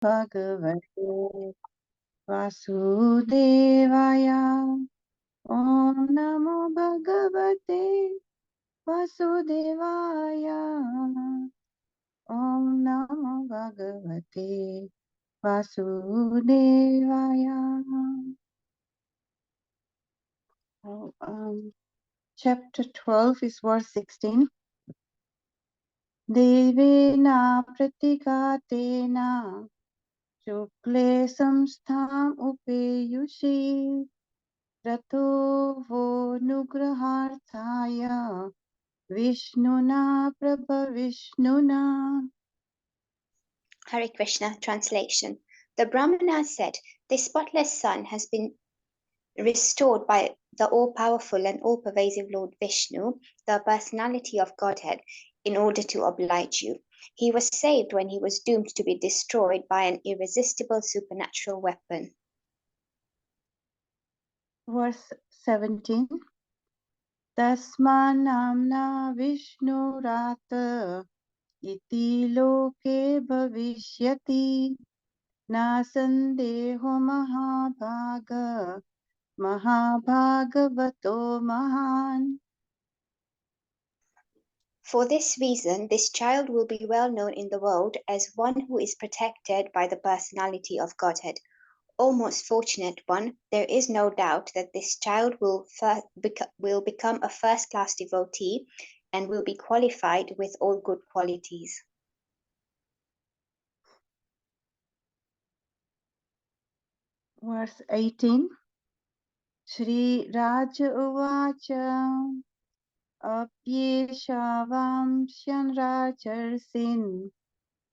भगवते वासुदेवाय ॐ नमो भगवते वासुदेवाय ॐ नमो भगवते वासुदेवाय. Chapter 12 is verse 16. Devena pratikatena shukle samstham upeyushi rato vo nugraharthaya Vishnuna Prabhavishnuna. Hare Krishna translation. The Brahmana said, "This spotless son has been restored by the all-powerful and all-pervasive Lord Vishnu, the personality of Godhead, in order to oblige you. He was saved when he was doomed to be destroyed by an irresistible supernatural weapon." Verse 17. Tasmanamna Vishnurata iti loke bhavishyati na sandeho mahabhaga mahabhagavato mahan. For this reason, this child will be well known in the world as one who is protected by the personality of Godhead. O most fortunate one, there is no doubt that this child will become a first-class devotee and will be qualified with all good qualities. Verse 18. Shri Raja Uvacha Apyeshavamsyan Rajarsin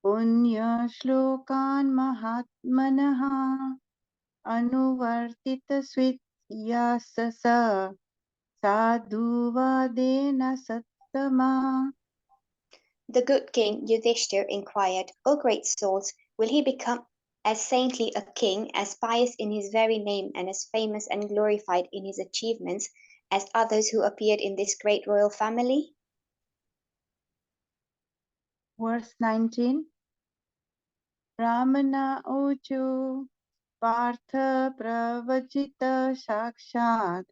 Punya Shlokan Mahatmanaha Anuvartita Svityasasa Sadhuvadena Sattama. The good king Yudhishthir inquired, "O great souls, will he become as saintly a king, as pious in his very name, and as famous and glorified in his achievements as others who appeared in this great royal family?" Verse 19. Ramana Uchu Partha Pravachita Sakshat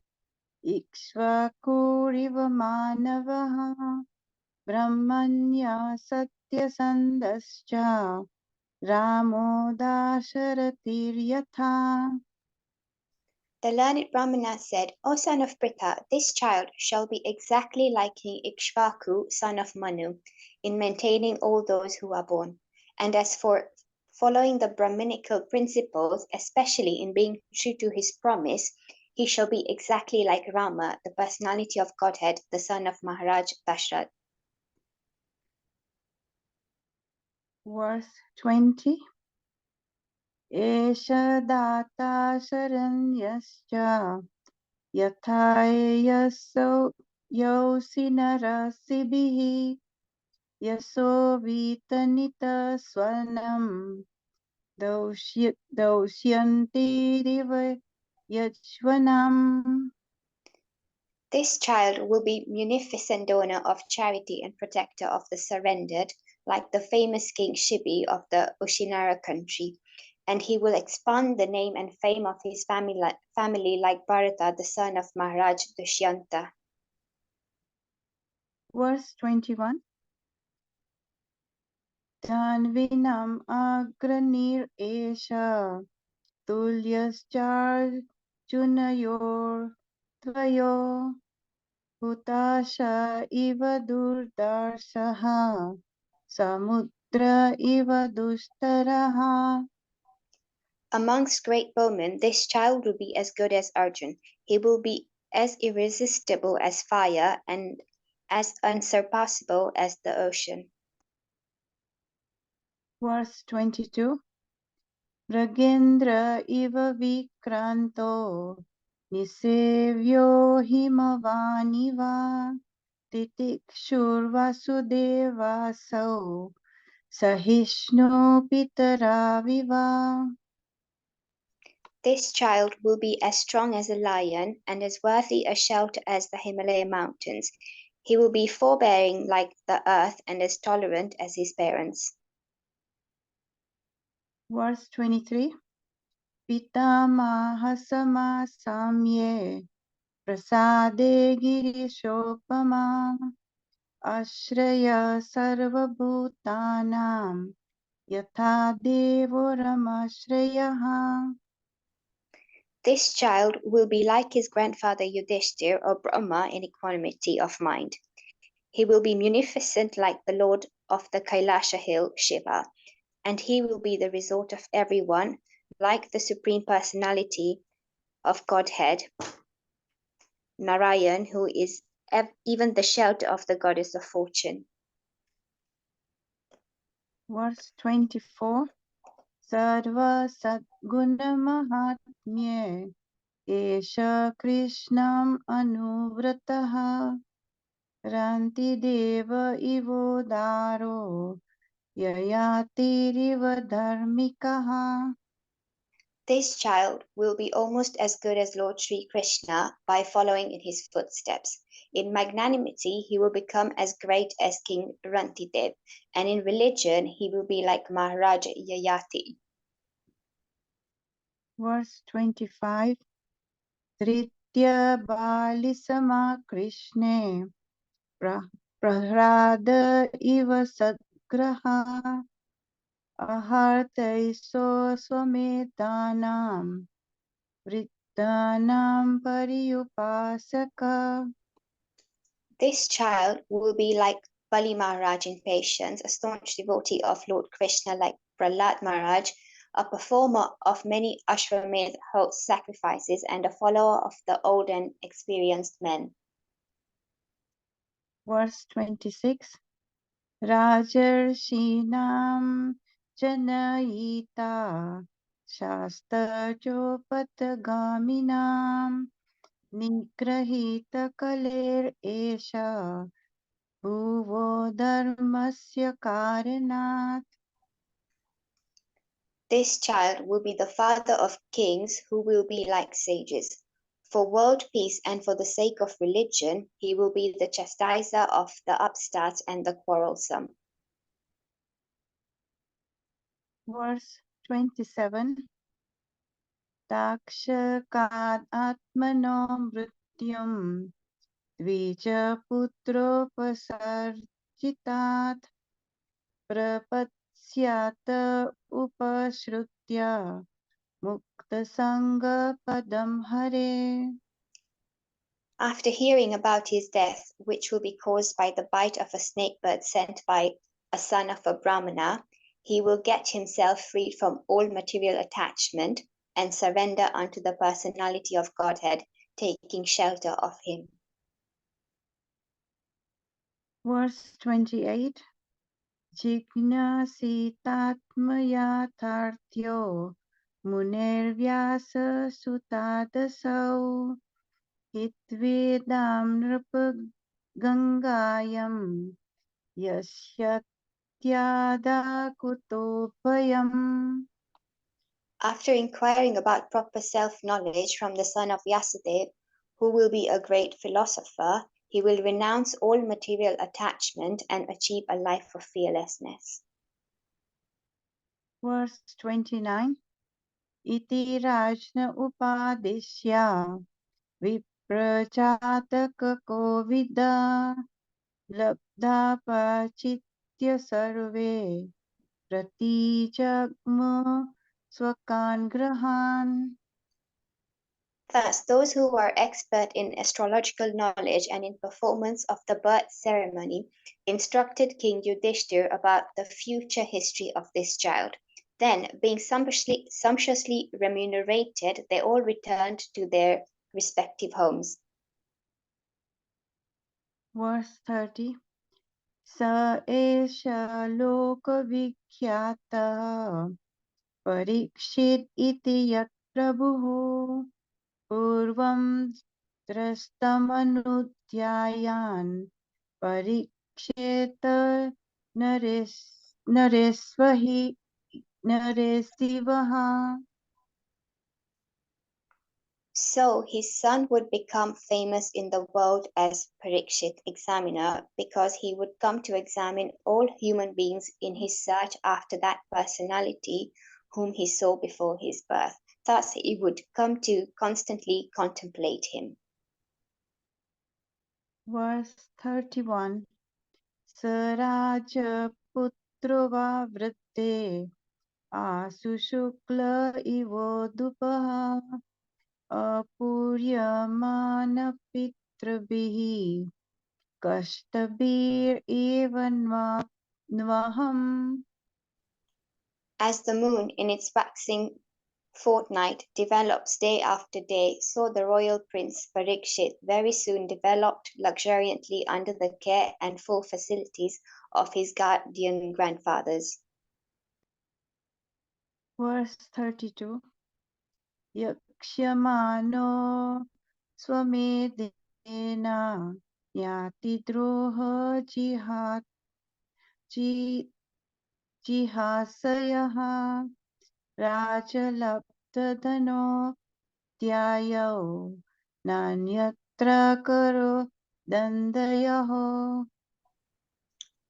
Ikshvakuriva Manavaha Brahmanya Satyasandascha Ramo Dasharatiryatha. The learned Brahmana said, "O son of Pritha, this child shall be exactly like King Ikshvaku, son of Manu, in maintaining all those who are born. And as for following the Brahminical principles, especially in being true to his promise, he shall be exactly like Rama, the personality of Godhead, the son of Maharaj Dashrath." Verse 20. Esha data saranyascha yatha yaso yosi narasibihi yaso vitanita swarnam doshyanti riva yajvanam. This child will be munificent donor of charity and protector of the surrendered, like the famous King Shibi of the Ushinara country, and he will expand the name and fame of his family like Bharata, the son of Maharaj Dushyanta. Verse 21. Tanvinam agranir esha tulyascharjunayor tvayo hutasha iva durdarshaha samudra iva dustaraha. Amongst great bowmen, this child will be as good as Arjun. He will be as irresistible as fire and as unsurpassable as the ocean. Verse 22. Ragendra iva vikranto nisevyo himavaniva titikshur vasudevasau Sahishnu Pitaraviva. This child will be as strong as a lion and as worthy a shelter as the Himalaya mountains. He will be forbearing like the earth and as tolerant as his parents. Verse 23. Pitamaha samye prasade girishopama ashraya sarvabhutanam yatha devo ramashrayaha. This child will be like his grandfather Yudhishthir or Brahma in equanimity of mind. He will be munificent like the lord of the Kailasha hill, Shiva, and he will be the resort of everyone, like the Supreme Personality of Godhead, Narayan, who is even the shelter of the goddess of fortune. Verse 24. Sarva Sadguna Mahatmye Esha Krishnam Anuvrataha Ranti Deva Ivodaro Yayatiriva Dharmikaha. This child will be almost as good as Lord Sri Krishna by following in his footsteps. In magnanimity, he will become as great as King Rantidev, and in religion, he will be like Maharaja Yayati. Verse 25. Tritya Balisama Krishne Prahrada Iva Sadgraha Ahartaiso Swametanam Vrittanam Pariyupasaka. This child will be like Bali Maharaj in patience, a staunch devotee of Lord Krishna like Prahlad Maharaj, a performer of many Ashwamedh sacrifices, and a follower of the old and experienced men. Verse 26. Rajarshinam Janayita Shastajopatagaminam Nigrahita Kaler Esha Bhuvo Dharmasya Karanat. This child will be the father of kings who will be like sages. For world peace and for the sake of religion, he will be the chastiser of the upstarts and the quarrelsome. Verse 27. Takshakad Atmano Mrityum Dvija Putropasarjitat Prapasyata Upashrutya Muktasanga Padam Hare. After hearing about his death, which will be caused by the bite of a snake bird sent by a son of a Brahmana, he will get himself freed from all material attachment and surrender unto the personality of Godhead, taking shelter of him. Verse 28. Jignasitatmayathartyo Munirvyasa Sutadasau Hitvedam Nrpagangayam Yasyatyada Kutopayam. After inquiring about proper self-knowledge from the son of Vyasadeva, who will be a great philosopher, he will renounce all material attachment and achieve a life of fearlessness. Verse 29. Iti Rajna Upadishya Viprajataka Kovida Labdha Pachitya Sarve Pratijagmu Swakan Grahan. Thus, those who are expert in astrological knowledge and in performance of the birth ceremony instructed King Yudhishthir about the future history of this child. Then, being sumptuously remunerated, they all returned to their respective homes. Verse 30. Sa esha loka vikhyata Parikshit iti yat prabhu Purvam drastamanoodhyayan Parikshita naresvahi naresivaha. So his son would become famous in the world as Parikshit examiner because he would come to examine all human beings in his search after that personality whom he saw before his birth. Thus he would come to constantly contemplate him. Verse 31. Saraj putro va vritte asu shukla ivo dupaha apuryamana pitrabhihi kashtabir evan nvaham. As the moon in its waxing fortnight develops day after day, so the royal prince Parikshit very soon developed luxuriantly under the care and full facilities of his guardian grandfathers. Verse 32. Yakshamano swamedena yati droha jihasayaha rajalabdadano dyayo nanyatra karo dandayaho.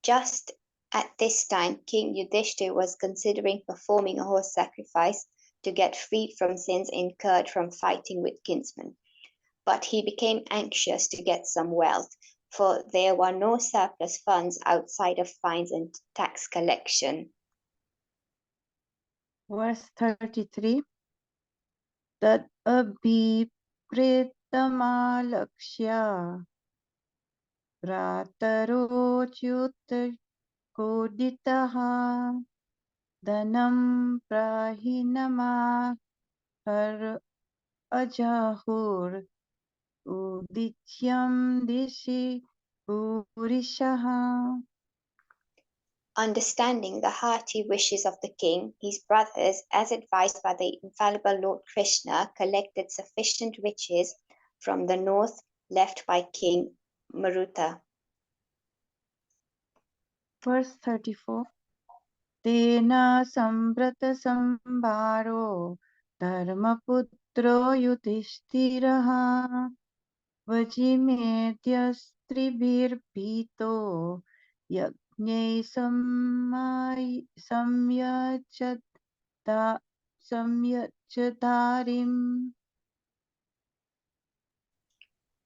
Just at this time, King Yudhishthir was considering performing a horse sacrifice to get freed from sins incurred from fighting with kinsmen. But he became anxious to get some wealth, for there were no surplus funds outside of fines and tax collection. Verse 33. Tad abhipretamalaksya Ratarochuta koditaha Dhanam prahinama har ajahur udityam dishi purishaha. Understanding the hearty wishes of the king, his brothers, as advised by the infallible Lord Krishna, collected sufficient riches from the north left by King Maruta. Verse 34. Tena sambrata sambharo dharmaputro yudhishthiraha Vajimedyasтрibhirpito yajne samyachadarim.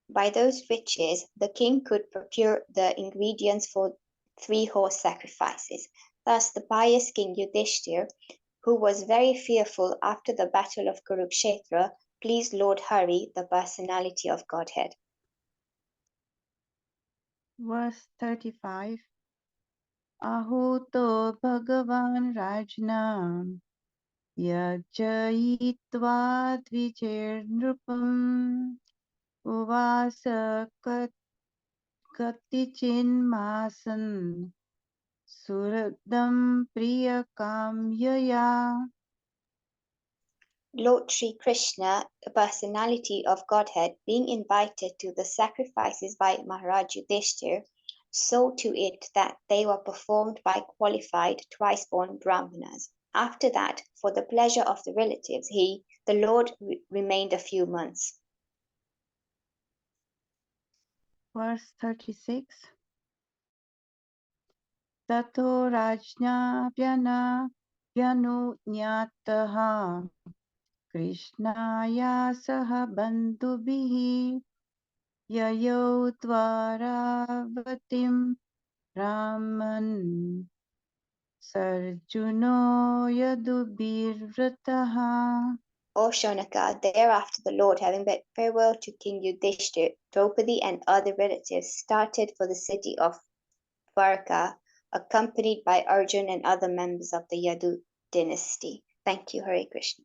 By those riches, the king could procure the ingredients for 3 horse sacrifices. Thus, the pious King Yudhishthir, who was very fearful after the battle of Kurukshetra, pleased Lord Hari, the personality of Godhead. Verse 35. Ahuto Bhagavan Rajna Yajayitva Dvijernrupam Uvasa Katichin Masan Suradam Priyakamyaya. Lord Sri Krishna, the personality of Godhead, being invited to the sacrifices by Maharaj Yudhishthir, saw to it that they were performed by qualified twice-born Brahmanas. After that, for the pleasure of the relatives, the Lord, remained a few months. Verse 36. Tato Rajna Vyanu Krishnaya Saha Bandhubihi Yayo Dvaravatim Raman Sarjuno Yadubirvrataha. O Shonaka, thereafter the Lord, having bid farewell to King Yudhishthir, Draupadi and other relatives started for the city of Dwarka, accompanied by Arjun and other members of the Yadu dynasty. Thank you, Hare Krishna.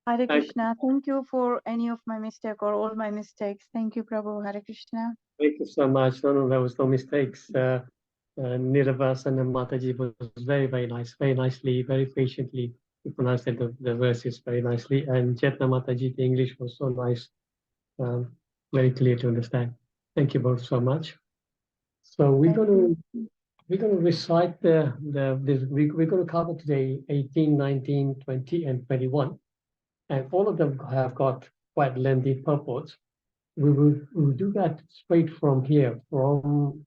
Hare Krishna. Thank you for any of my mistake or all my mistakes. Thank you, Prabhu. Hare Krishna. Thank you so much. No, there was no mistakes. Nirvasana Mataji was very, very nice, very nicely, very patiently. You pronounced the verses very nicely. And Chetna Mataji, the English was so nice, very clear to understand. Thank you both so much. So we're going to recite we're going to cover today 18, 19, 20, and 21. And all of them have got quite lengthy purports. We'll do that straight from here, from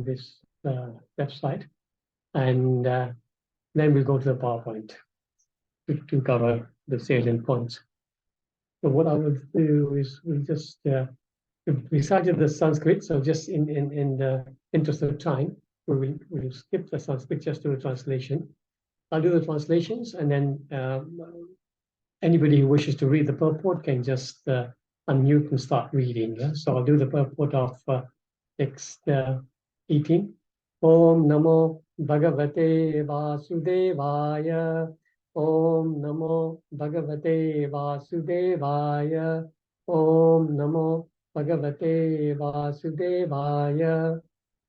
this website, and Then we'll go to the PowerPoint to cover the salient points. So what I will do is we'll just we started the Sanskrit, so just in the interest of time, we'll skip the Sanskrit, just do the translation. I'll do the translations, and then anybody who wishes to read the purport can just unmute and start reading. Yeah? So I'll do the purport of text 18. Om Namo Bhagavate Vasudevaya. Om Namo Bhagavate Vasudevaya. Om Namo Bhagavate Vasudevaya.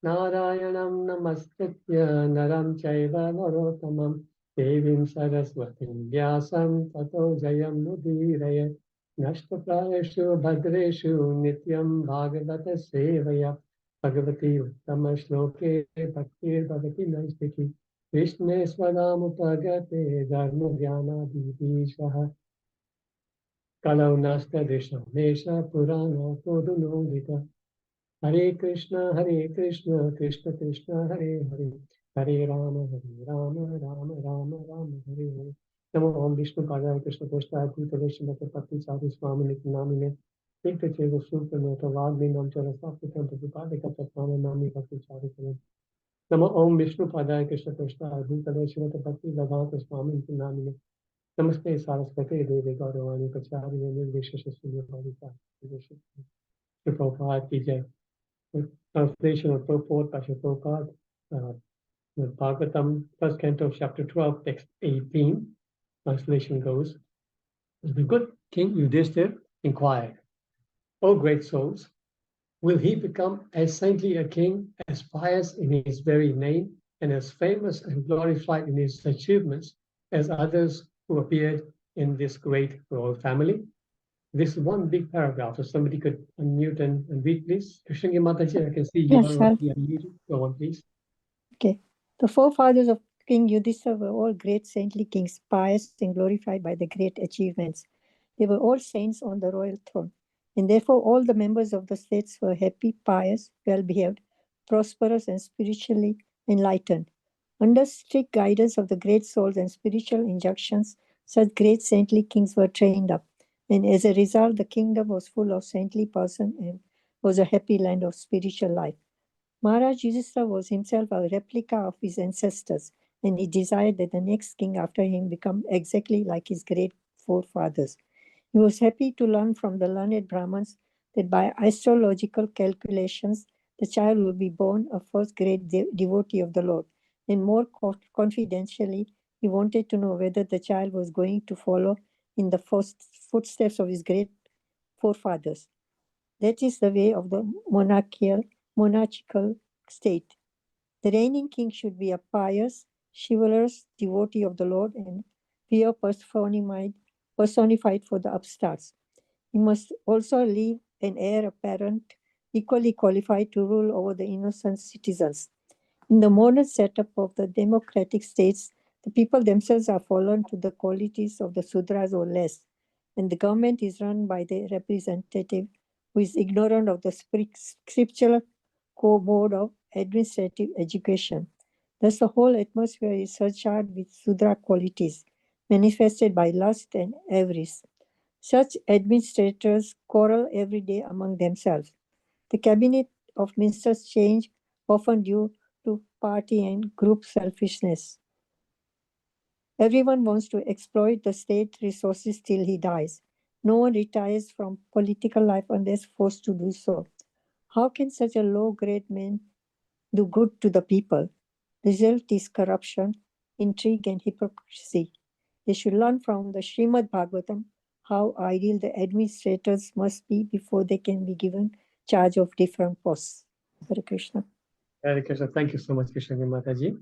Narayanam Namaskritya Naram Chaiva Narottamam Devim Saraswatim Vyasam Tato Jayam Mudiraya Nashtaprayashu Bhadreshu Nityam Bhagavata Sevaya Bhagavati Uttama Shloke Bhaktir Bhavati Naistiki Krishna Swadamupagate Dharma Dhyana Didishaha Kalau Nasta Dishna Nesha Purana Kodunodita Hare Krishna, Krishna Krishna, Hare Hare, Hare Rama, Rama Rama, Hare Hare. Namo Om Vishnu Padaya Krishna Krishna Bhutale Srimate Pati Sadi Swami Namine. Ekta Cheva Super Nata Vagni Nam Chara Saputam Prabhupada Katatana Nami Bhakti Charitaram. Namo Om Vishnu Padaya Krishna Krishna Bhutale Srimate Pati Vedanta Swami Namine. Namaste Saraswate Devi Gauravani Pachari Nirvishesha Surya Bhavita. Prabhupada Ki Jai. Translation of purport by Prabhupada, Bhagavatam, first canto, chapter 12, text 18. Translation goes, the good King Yudhishthira inquired, O great souls, will he become as saintly a king, as pious in his very name, and as famous and glorified in his achievements as others who appeared in this great royal family? This is one big paragraph, so somebody could unmute and read, please. Krishna Mataji, I can see you Yes, are unmuted. Go on, please. Okay. The forefathers of King Yudhishthira were all great saintly kings, pious and glorified by their great achievements. They were all saints on the royal throne, and therefore all the members of the states were happy, pious, well-behaved, prosperous, and spiritually enlightened. Under strict guidance of the great souls and spiritual injunctions, such great saintly kings were trained up, and as a result, the kingdom was full of saintly persons and was a happy land of spiritual life. Maharaj Yudhishthira was himself a replica of his ancestors, and he desired that the next king after him become exactly like his great forefathers. He was happy to learn from the learned Brahmins that by astrological calculations, the child would be born a first great devotee of the Lord. And more confidentially, he wanted to know whether the child was going to follow in the footsteps of his great forefathers. That is the way of the monarchical state. The reigning king should be a pious, chivalrous devotee of the Lord and fear personified for the upstarts. He must also leave an heir apparent equally qualified to rule over the innocent citizens. In the modern setup of the democratic states, the people themselves are fallen to the qualities of the Sudras or less, and the government is run by the representative who is ignorant of the scriptural mode of administrative education. Thus, the whole atmosphere is surcharged with Sudra qualities, manifested by lust and avarice. Such administrators quarrel every day among themselves. The cabinet of ministers change, often due to party and group selfishness. Everyone wants to exploit the state resources till he dies. No one retires from political life unless forced to do so. How can such a low-grade man do good to the people? The result is corruption, intrigue, and hypocrisy. They should learn from the Srimad Bhagavatam how ideal the administrators must be before they can be given charge of different posts. Hare Krishna. Hare Krishna. Thank you so much, Krishna Mataji.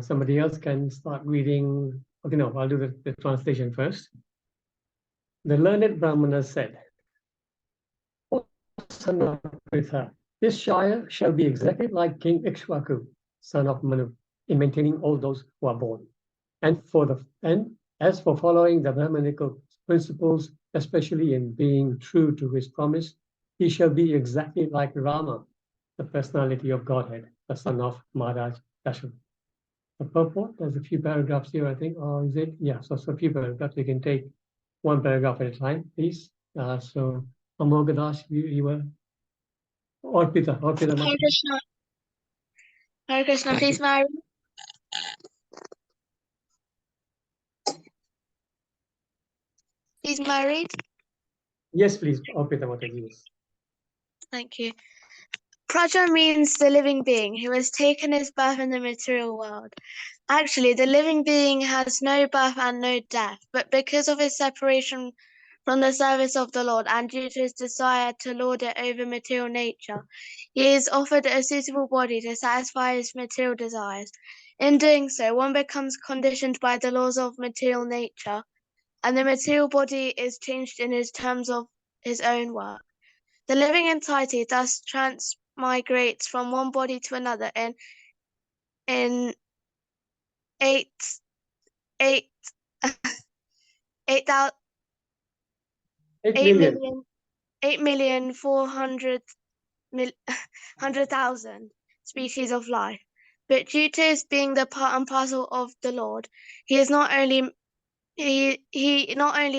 Somebody else can start reading. Okay, no, I'll do the translation first. The learned Brahmana said, O son of Pritha, this Shire shall be exactly like King Ikshvaku, son of Manu, in maintaining all those who are born. And as for following the Brahmanical principles, especially in being true to his promise, he shall be exactly like Rama, the personality of Godhead, the son of Maharaj Dasharatha. the purport. There's a few paragraphs here, I think, or is it? Yeah, so a few paragraphs. You can take one paragraph at a time, please. So Amogadash, you were Orpita Hare Krishna. Hare Krishna, please, Mary. Please, Mary. Yes, please, Orpita Mataji. Yes. Thank you. Praja means the living being who has taken his birth in the material world. Actually, the living being has no birth and no death, but because of his separation from the service of the Lord and due to his desire to lord it over material nature, he is offered a suitable body to satisfy his material desires. In doing so, one becomes conditioned by the laws of material nature, and the material body is changed in his terms of his own work. The living entity thus transmigrates from one body to another in 8,400,000 species of life. But due to his being the part and parcel of the Lord, he not only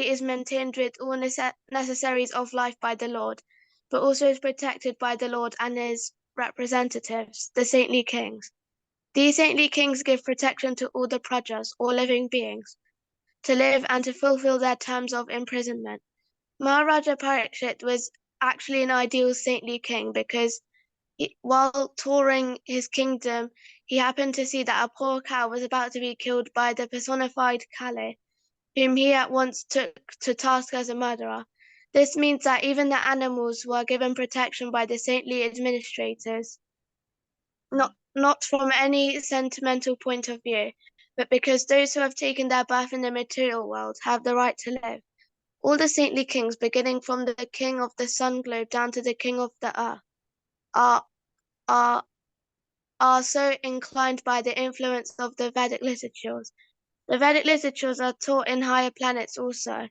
is maintained with all necessaries of life by the Lord, but also is protected by the Lord and his representatives, the saintly kings. These saintly kings give protection to all the prajas, or living beings, to live and to fulfill their terms of imprisonment. Maharaja Parikshit was actually an ideal saintly king because while touring his kingdom, he happened to see that a poor cow was about to be killed by the personified Kali, whom he at once took to task as a murderer. This means that even the animals were given protection by the saintly administrators, not from any sentimental point of view, but because those who have taken their birth in the material world have the right to live. All the saintly kings, beginning from the king of the sun globe down to the king of the earth, are so inclined by the influence of the Vedic literatures. The Vedic literatures are taught in higher planets also,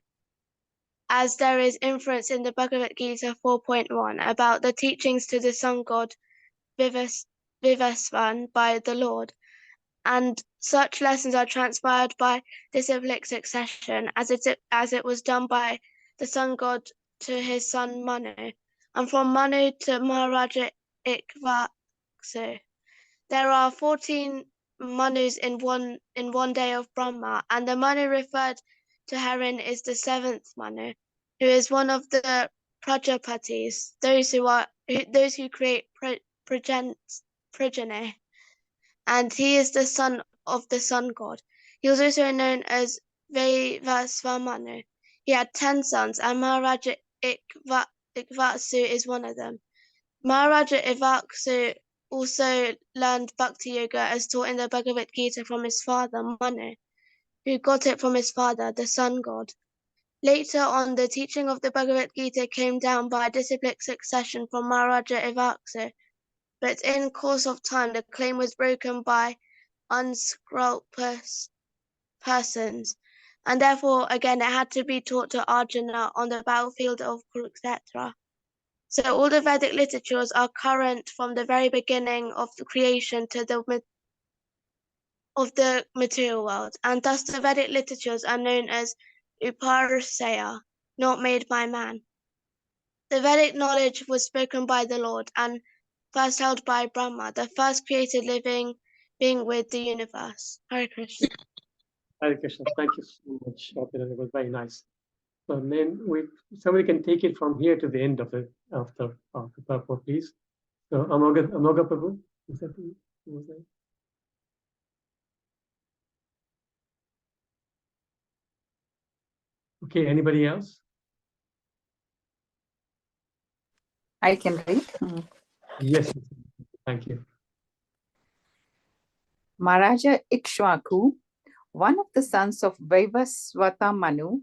as there is inference in the Bhagavad Gita 4.1 about the teachings to the sun god Vivasvan by the Lord, and such lessons are transpired by disciplic succession, as it was done by the sun god to his son Manu, and from Manu to Maharaja Ikvasu. There are 14 Manus in one day of Brahma, and the Manu referred to herein is the seventh Manu, who is one of the Prajapatis, those who create progeny, and he is the son of the sun god. He was also known as Vaivasvamanu. He had 10 sons, and Maharaja Ikvasu is one of them. Maharaja Ikvasu also learned Bhakti Yoga as taught in the Bhagavad Gita from his father, Manu, who got it from his father, the sun god. Later on, the teaching of the Bhagavad Gita came down by disciplic succession from Maharaja Ikvasu, but in course of time, the claim was broken by unscrupulous persons, and therefore again it had to be taught to Arjuna on the battlefield of Kurukshetra. So all the Vedic literatures are current from the very beginning of the creation to the material world, and thus the Vedic literatures are known as Uparasaya, not made by man. The Vedic knowledge was spoken by the Lord and first held by Brahma, the first created living being with the universe. Hare Krishna. Hare Krishna. Thank you so much, Orpita. It was very nice. So then somebody can take it from here to the end of the purport, please. So Amoga Prabhu, is that who was that? Okay, anybody else? I can read. Yes, thank you. Maharaja Ikshvaku, one of the sons of Vaivasvata Manu,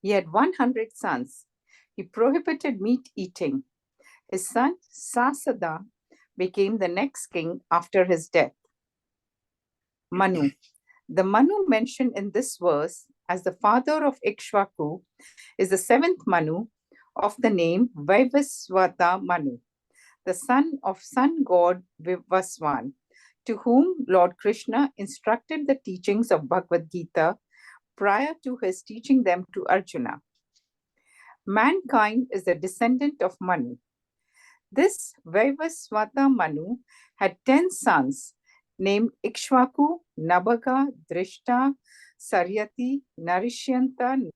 he had 100 sons. He prohibited meat eating. His son Sasada became the next king after his death. Manu. The Manu mentioned in this verse as the father of Ikshvaku is the seventh Manu of the name Vaivasvata Manu, the son of sun god Vivasvan. to whom Lord Krishna instructed the teachings of Bhagavad Gita prior to his teaching them to Arjuna. Mankind is a descendant of Manu. This Vaivaswata Manu had 10 sons named Ikshvaku, Nabhaga, Drishta, Saryati, Narishyanta,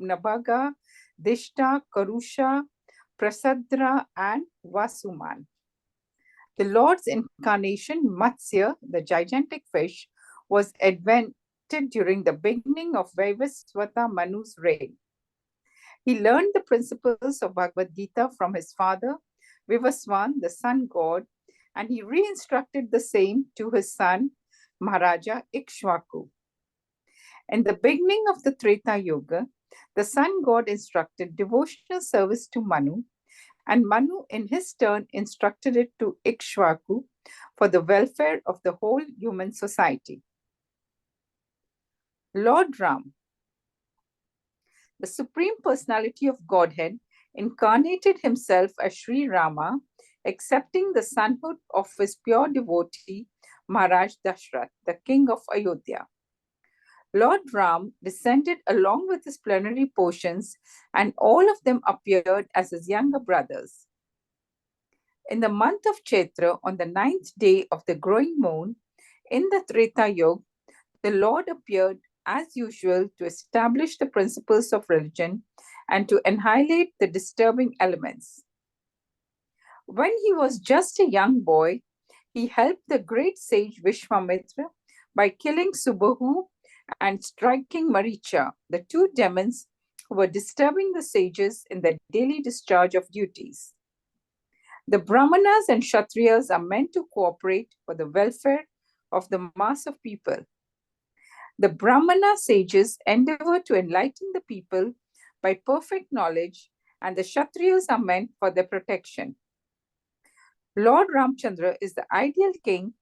Nabhaga, Dishta, Karusha, Prasadra, and Vasuman. The Lord's incarnation, Matsya, the gigantic fish, was invented during the beginning of Vaivaswata Manu's reign. He learned the principles of Bhagavad Gita from his father, Vivaswan, the sun god, and he re-instructed the same to his son, Maharaja Ikshvaku. In the beginning of the Treta Yuga, the sun god instructed devotional service to Manu, and Manu in his turn instructed it to Ikshvaku for the welfare of the whole human society. Lord Ram, the Supreme Personality of Godhead, incarnated himself as Sri Rama, accepting the sonhood of his pure devotee, Maharaj Dashrath, the king of Ayodhya. Lord Ram descended along with his plenary portions, and all of them appeared as his younger brothers. In the month of Chaitra, on the 9th day of the growing moon, in the Treta Yuga, the Lord appeared as usual to establish the principles of religion and to annihilate the disturbing elements. When he was just a young boy, he helped the great sage Vishwamitra by killing Subahu and striking Maricha, the two demons who were disturbing the sages in their daily discharge of duties. The Brahmanas and Kshatriyas are meant to cooperate for the welfare of the mass of people. The Brahmana sages endeavor to enlighten the people by perfect knowledge, and the Kshatriyas are meant for their protection. Lord Ramchandra is the ideal king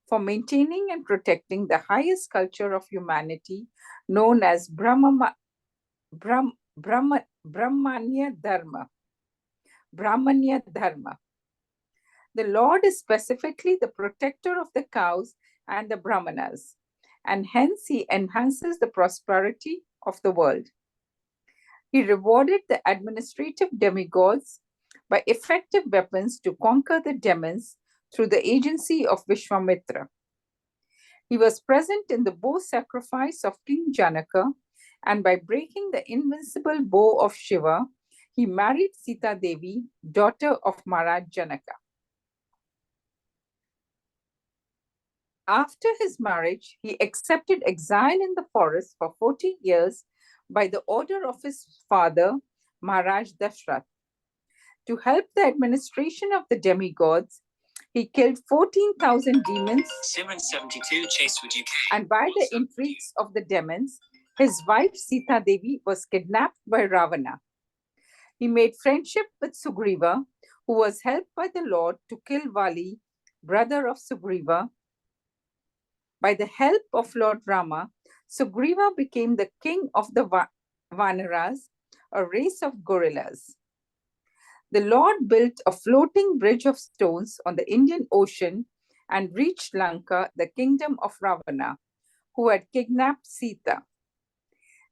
for maintaining and protecting the highest culture of humanity, known as Brahmanya Dharma. Brahmanya Dharma. The Lord is specifically the protector of the cows and the Brahmanas, and hence he enhances the prosperity of the world. He rewarded the administrative demigods by effective weapons to conquer the demons through the agency of Vishwamitra. He was present in the bow sacrifice of King Janaka, and by breaking the invincible bow of Shiva, he married Sita Devi, daughter of Maharaj Janaka. After his marriage, he accepted exile in the forest for 40 years by the order of his father, Maharaj Dashrath. To help the administration of the demigods, he killed 14,000 demons, and by the intrigues of the demons, his wife Sita Devi was kidnapped by Ravana. He made friendship with Sugriva, who was helped by the Lord to kill Vali, brother of Sugriva. By the help of Lord Rama, Sugriva became the king of the Vanaras, a race of gorillas. The Lord built a floating bridge of stones on the Indian Ocean and reached Lanka, the kingdom of Ravana, who had kidnapped Sita.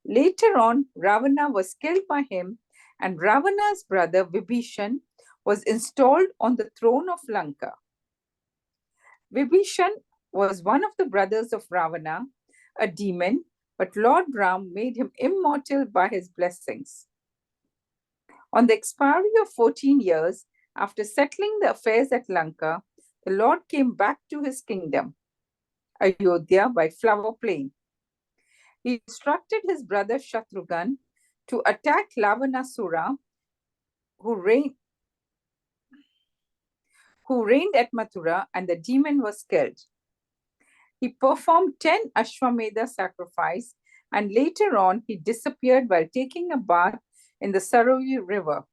Later on, Ravana was killed by him, and Ravana's brother Vibhishan was installed on the throne of Lanka. Vibhishan was one of the brothers of Ravana, a demon, but Lord Ram made him immortal by his blessings. On the expiry of 14 years, after settling the affairs at Lanka, the Lord came back to his kingdom, Ayodhya, by Flower Plain. He instructed his brother Shatrughan to attack Lavanasura, who reigned at Mathura, and the demon was killed. He performed 10 Ashwamedha sacrifice, and later on he disappeared while taking a bath in the Sarayu river.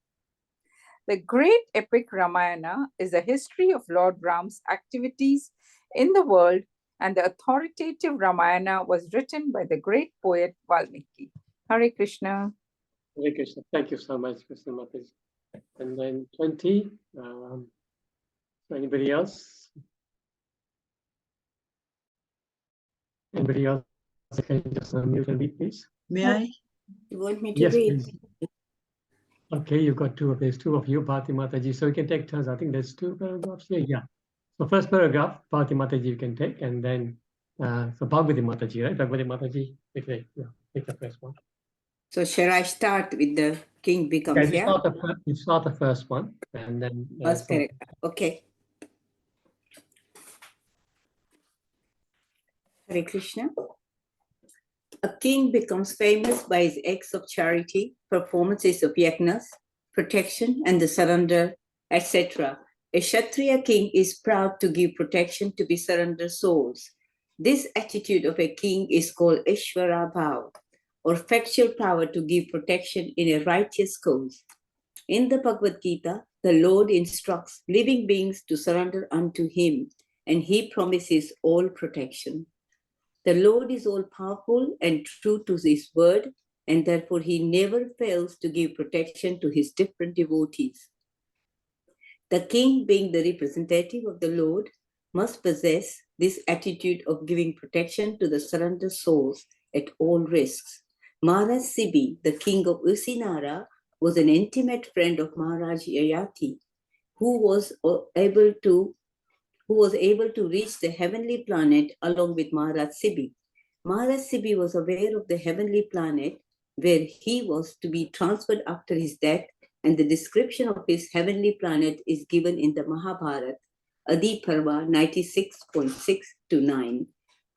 The great epic Ramayana is a history of Lord Ram's activities in the world, and the authoritative Ramayana was written by the great poet Valmiki. Hare Krishna. Hare Krishna. Thank you so much, Krishna Mataji. And then 20. Anybody else? Anybody else can just unmute and read, please? May I? You want me to Yes, read? please. Okay, you've got two of these, two of you, Bharti Mataji. So we can take turns. I think there's two paragraphs here. Yeah. So first paragraph, Bharti Mataji you can take, and then so Bhagavati Mataji, right? Bhagavati Mataji, okay, yeah, take the first one. So shall I start with the king becomes Yeah, here? it's not the first one, and then First paragraph. Okay. Hare Krishna. A king becomes famous by his acts of charity, performances of yajnas, protection, and the surrender, etc. A Kshatriya king is proud to give protection to the surrendered souls. This attitude of a king is called Ishvara Bhav, or factual power to give protection in a righteous cause. In the Bhagavad Gita, the Lord instructs living beings to surrender unto him, and he promises all protection. The Lord is all-powerful and true to his word, and therefore he never fails to give protection to his different devotees. The king, being the representative of the Lord, must possess this attitude of giving protection to the surrendered souls at all risks. Maharaj Sibi, the king of Usinara, was an intimate friend of Maharaj Yayati, who was able to reach the heavenly planet along with Maharaj Sibi. Maharaj Sibi was aware of the heavenly planet where he was to be transferred after his death, and the description of his heavenly planet is given in the Mahabharata, Adi Parva 96.6 to 9.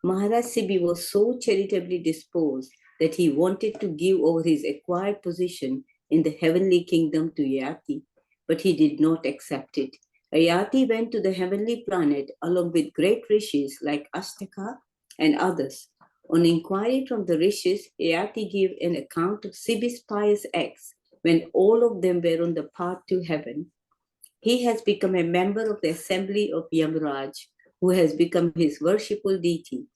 Maharaj Sibi was so charitably disposed that he wanted to give over his acquired position in the heavenly kingdom to Yati, but he did not accept it. Ayati went to the heavenly planet along with great rishis like Astaka and others. On inquiry from the rishis, Ayati gave an account of Sibi's pious acts when all of them were on the path to heaven. He has become a member of the assembly of Yamaraj, who has become his worshipful deity.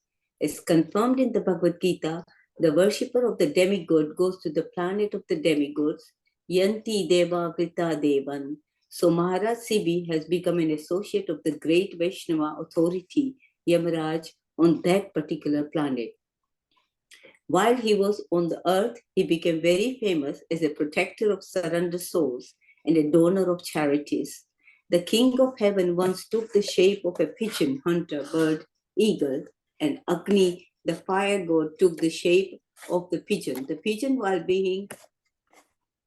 As confirmed in the Bhagavad Gita, the worshipper of the demigod goes to the planet of the demigods, Yanti Deva Vrita Devan. So Maharaj Sibi has become an associate of the great Vaishnava authority, Yamaraj, on that particular planet. While he was on the earth, he became very famous as a protector of surrendered souls and a donor of charities. The king of heaven once took the shape of a pigeon, hunter, bird, eagle, and Agni, the fire god, took the shape of the pigeon. The pigeon, while being...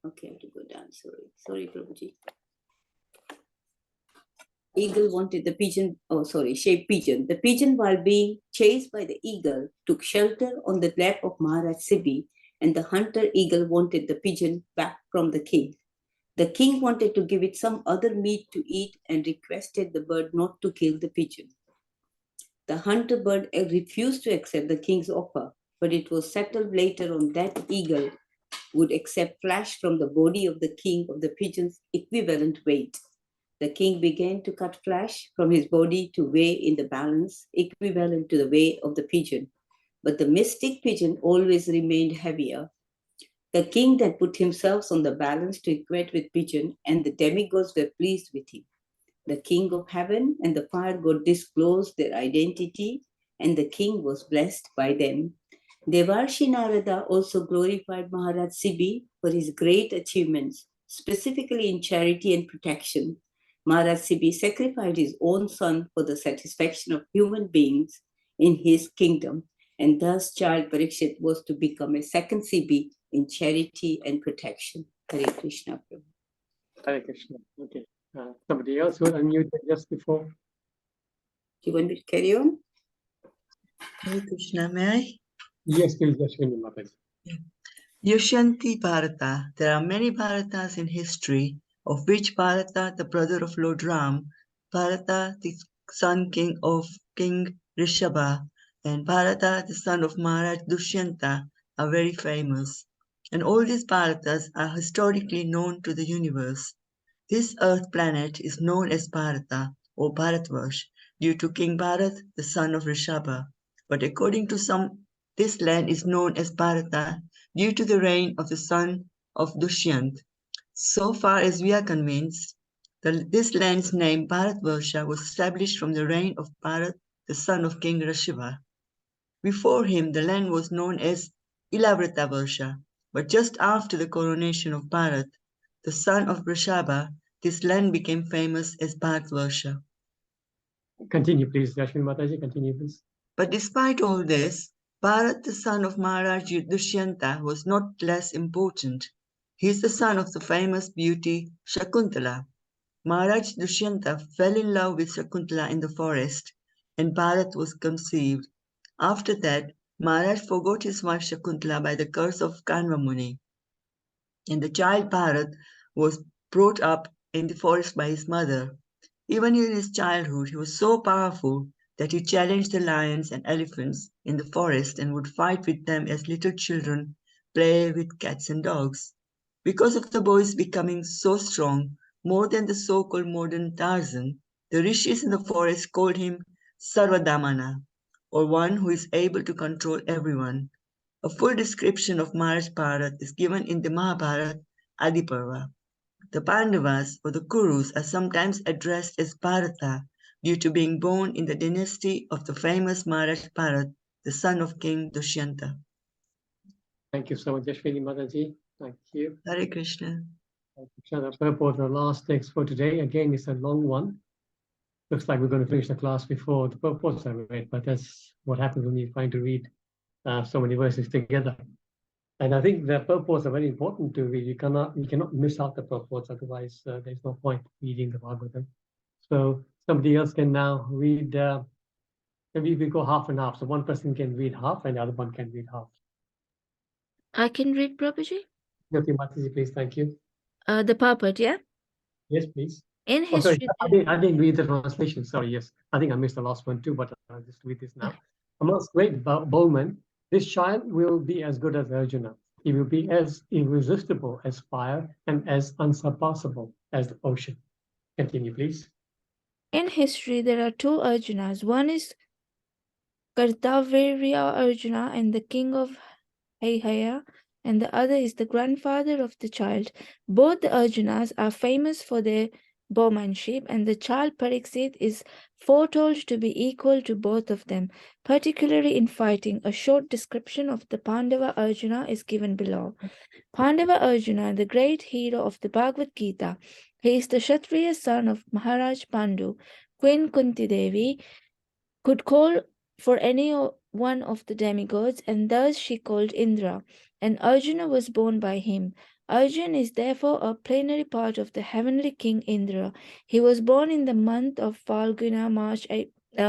Okay, I have to go down, sorry, Prabhuji. Eagle wanted the pigeon, shape pigeon. The pigeon, while being chased by the eagle, took shelter on the lap of Maharaj Sibi, and the hunter eagle wanted the pigeon back from the king. The king wanted to give it some other meat to eat and requested the bird not to kill the pigeon. The hunter bird refused to accept the king's offer, but it was settled later on that eagle would accept flesh from the body of the king of the pigeon's equivalent weight. The king began to cut flesh from his body to weigh in the balance equivalent to the weight of the pigeon. But the mystic pigeon always remained heavier. The king then put himself on the balance to equate with pigeon, and the demigods were pleased with him. The king of heaven and the fire god disclosed their identity, and the king was blessed by them. Devarshi Narada also glorified Maharaj Sibi for his great achievements, specifically in charity and protection. Maharaj Sibi sacrificed his own son for the satisfaction of human beings in his kingdom, and thus child Parikshit was to become a second Sibi in charity and protection. Hare Krishna, Prabhu. Hare Krishna. Okay. Somebody else who unmuted just before? Do you want me to carry on? Hare Krishna, may I? Yes, please, Ashwini Mataji. Yushanti Bharata. There are many Bharatas in history, of which Bharata, the brother of Lord Ram, Bharata, the son king of King Rishabha, and Bharata, the son of Maharaj Dushyanta, are very famous. And all these Bharatas are historically known to the universe. This earth planet is known as Bharata, or Bharatvarsh, due to King Bharat, the son of Rishabha. But according to some, this land is known as Bharata due to the reign of the son of Dushyant. So far as we are convinced, this land's name Bharatvarsha was established from the reign of Bharat, the son of King Rishabha. Before him, the land was known as Ilavrita but just after the coronation of Bharat, the son of Vrishabha, this land became famous as Bharatvarsha. Continue, please, Yashwin Mataji, continue, please. But despite all this, Bharat, the son of Maharaj Dushyanta, was not less important. He is the son of the famous beauty Shakuntala. Maharaj Dushyanta fell in love with Shakuntala in the forest, and Bharat was conceived. After that, Maharaj forgot his wife Shakuntala by the curse of Kanva Muni, and the child Bharat was brought up in the forest by his mother. Even in his childhood, he was so powerful that he challenged the lions and elephants in the forest and would fight with them as little children play with cats and dogs. Because of the boys becoming so strong, more than the so-called modern Tarzan, the rishis in the forest called him Sarvadamana, or one who is able to control everyone. A full description of Maharaj Bharat is given in the Mahabharata Adiparva. The Pandavas or the Kurus are sometimes addressed as Bharata due to being born in the dynasty of the famous Maharaj Bharat, the son of King Dushyanta. Thank you so much, Yashwini Mataji. Thank you. Hare Krishna. The purport, the last text for today. Again, it's a long one. Looks like we're going to finish the class before the purports are read, but that's what happens when you're trying to read so many verses together. And I think the purports are very important to read. You cannot miss out the purports, otherwise there's no point reading the Bhagavatam. So somebody else can now read. Maybe we go half and half. So one person can read half, and the other one can read half. I can read, Prabhuji. Okay, Mataji, please. Thank you. The purport, yeah? Yes, please. In Oh, sorry, history, I didn't read the translation. Sorry, yes. I think I missed the last one too, but I'll just read this now. Amongst great bowmen, this child will be as good as Arjuna. He will be as irresistible as fire and as unsurpassable as the ocean. Continue, please. in history, there are two Arjunas. One is Kartavirya Arjuna and the king of Haihaya, and the other is the grandfather of the child. Both the Arjunas are famous for their bowmanship, and the child Pariksit is foretold to be equal to both of them, particularly in fighting. A short description of the Pandava Arjuna is given below. Pandava Arjuna, the great hero of the Bhagavad Gita. He is the Kshatriya son of Maharaj Pandu. Queen Kunti Devi could call for any one of the demigods, and thus she called Indra, and Arjuna was born by him. Arjuna is therefore a plenary part of the heavenly king Indra. He was born in the month of Falguna,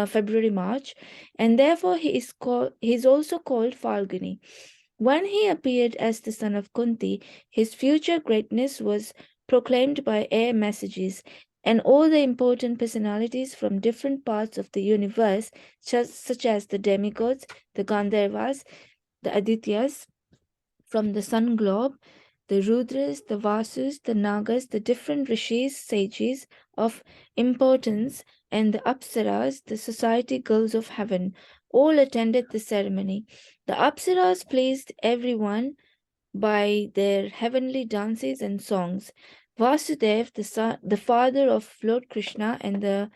February, March, and therefore he is also called Falguni. When he appeared as the son of Kunti, his future greatness was proclaimed by air messages, and all the important personalities from different parts of the universe, such as the demigods, the Gandharvas, the Adityas from the sun globe, the Rudras, the Vasus, the Nagas, the different rishis, sages of importance, and the Apsaras, the society girls of heaven, all attended the ceremony. The Apsaras pleased everyone by their heavenly dances and songs. Vasudev, the father of Lord Krishna and the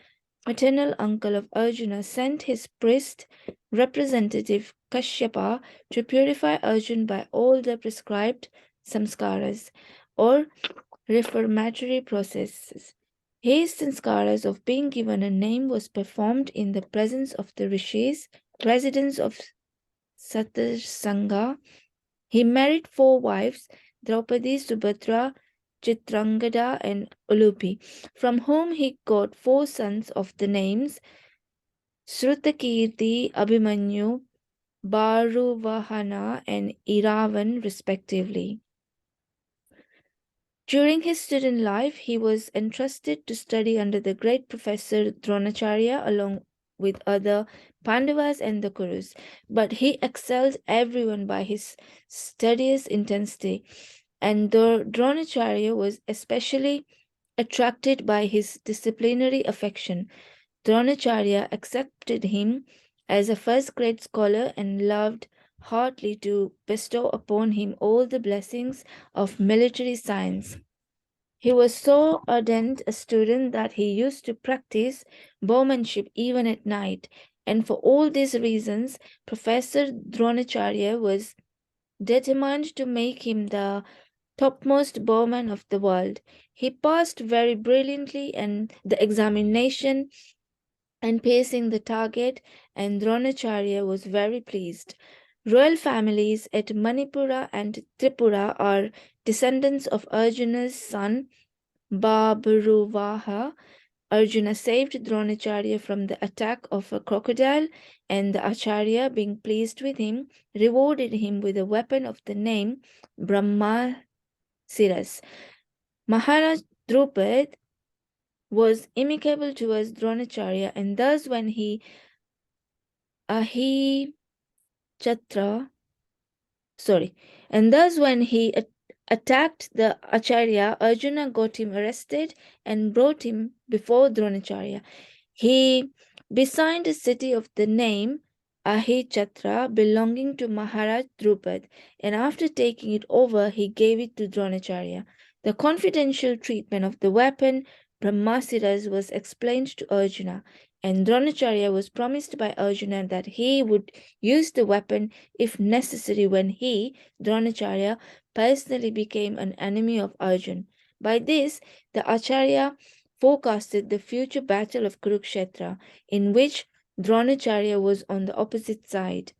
maternal uncle of Arjuna, sent his priest representative Kashyapa to purify Arjuna by all the prescribed samskaras or reformatory processes. His sanskaras of being given a name was performed in the presence of the rishis, residents of Satarsanga. He married 4 wives, Draupadi, Subhadra, Chitrangada, and Ulupi, from whom he got 4 sons of the names Srutakirti, Abhimanyu, Baruvahana, and Iravan, respectively. During his student life, he was entrusted to study under the great professor Dronacharya along with other Pandavas and the Kurus, but he excelled everyone by his studious intensity, and Dronacharya was especially attracted by his disciplinary affection. Dronacharya accepted him as a first-grade scholar and loved heartily to bestow upon him all the blessings of military science. He was so ardent a student that he used to practice bowmanship even at night. And for all these reasons, Professor Dronacharya was determined to make him the topmost bowman of the world. He passed very brilliantly and the examination and pacing the target, and Dronacharya was very pleased. Royal families at Manipura and Tripura are descendants of Arjuna's son Babruvaha. Arjuna saved Dronacharya from the attack of a crocodile, and the Acharya, being pleased with him, rewarded him with a weapon of the name Brahmasiras. Maharaj Drupad was amicable towards Dronacharya, and thus when he attacked the Acharya, Arjuna got him arrested and brought him before Dronacharya. He besieged a city of the name Ahichatra belonging to Maharaj Drupad, and after taking it over, he gave it to Dronacharya. The confidential treatment of the weapon Brahmasiras was explained to Arjuna, and Dronacharya was promised by Arjuna that he would use the weapon if necessary when he, Dronacharya, personally became an enemy of Arjuna. By this, the Acharya forecasted the future battle of Kurukshetra, in which Dronacharya was on the opposite side.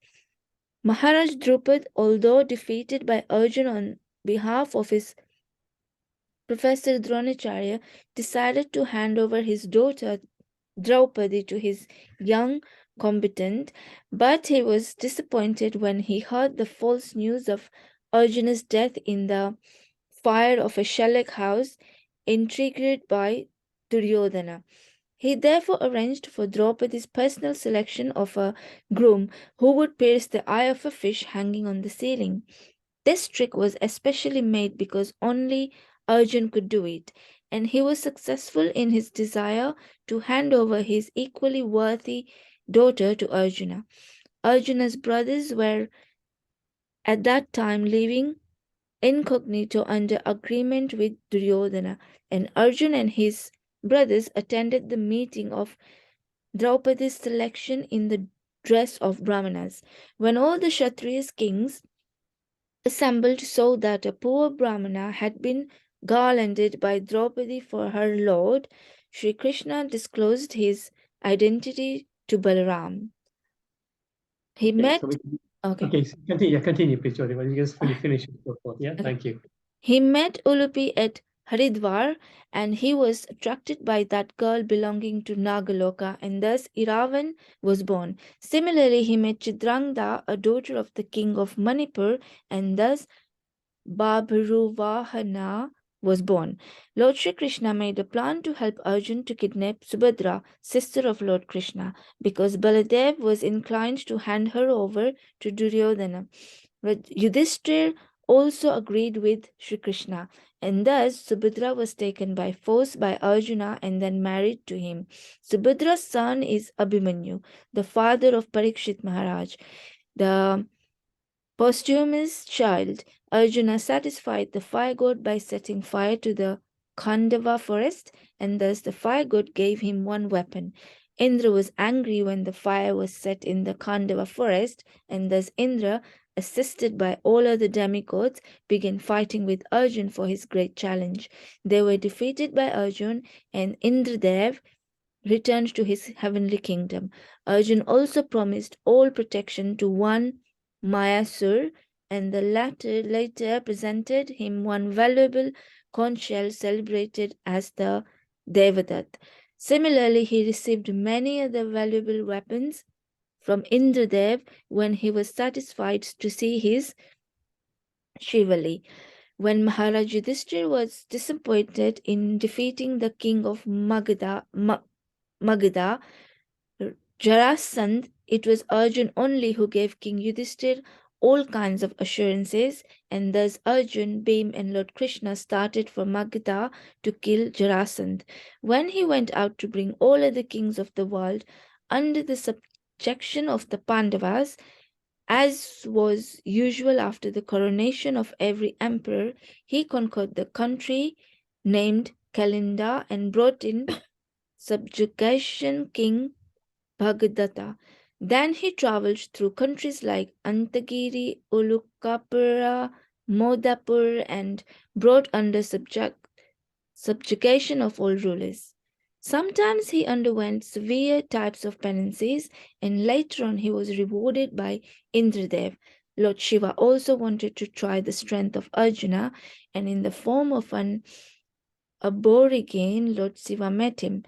Maharaj Drupad, although defeated by Arjuna on behalf of his Professor Dronacharya, decided to hand over his daughter Draupadi to his young combatant, but he was disappointed when he heard the false news of Arjuna's death in the fire of a Shalak house, intrigued by Duryodhana. He therefore arranged for Draupadi's personal selection of a groom who would pierce the eye of a fish hanging on the ceiling. This trick was especially made because only Arjun could do it, and he was successful in his desire to hand over his equally worthy daughter to Arjuna. Arjuna's brothers were at that time living incognito under agreement with Duryodhana, and Arjun and his brothers attended the meeting of Draupadi's selection in the dress of Brahmanas. When all the Kshatriyas kings assembled saw that a poor Brahmana had been garlanded by Draupadi for her lord, Sri Krishna disclosed his identity to Balaram. He met. So Okay. okay, so continue, please, Jyoti. You just finish it. So forth. Yeah, Okay. thank you. He met Ulupi at Haridwar, and he was attracted by that girl belonging to Nagaloka, and thus Iravan was born. Similarly, he met Chidrangda, a daughter of the king of Manipur, and thus Babhruvahana was born. Lord Sri Krishna made a plan to help Arjun to kidnap Subhadra, sister of Lord Krishna, because Baladev was inclined to hand her over to Duryodhana. But Yudhishthir also agreed with Sri Krishna, and thus Subhadra was taken by force by Arjuna and then married to him. Subhadra's son is Abhimanyu, the father of Parikshit Maharaj. The posthumous child, Arjuna satisfied the fire god by setting fire to the Khandava forest, and thus the fire god gave him one weapon. Indra was angry when the fire was set in the Khandava forest, and thus Indra, assisted by all other demigods, began fighting with Arjun for his great challenge. They were defeated by Arjun, and Indradev returned to his heavenly kingdom. Arjun also promised all protection to one Mayasur, and the later presented him one valuable conch shell celebrated as the Devadat. Similarly, he received many other valuable weapons from Indradev when he was satisfied to see his Shivali. When Maharaj Yudhishthir was disappointed in defeating the king of Magadha, Jarasandh, it was Arjun only who gave King Yudhishthir all kinds of assurances, and thus Arjun, Bhim, and Lord Krishna started for Magadha to kill Jarasandh. When he went out to bring all other kings of the world under the subjection of the Pandavas, as was usual after the coronation of every emperor, he conquered the country named Kalinda and brought in subjugation King Bhagadatta. Then he traveled through countries like Antagiri, Ulukapura, Modapur, and brought under subjugation of all rulers. Sometimes he underwent severe types of penances, and later on he was rewarded by Indradev. Lord Shiva also wanted to try the strength of Arjuna, and in the form of an aborigine, Lord Shiva met him.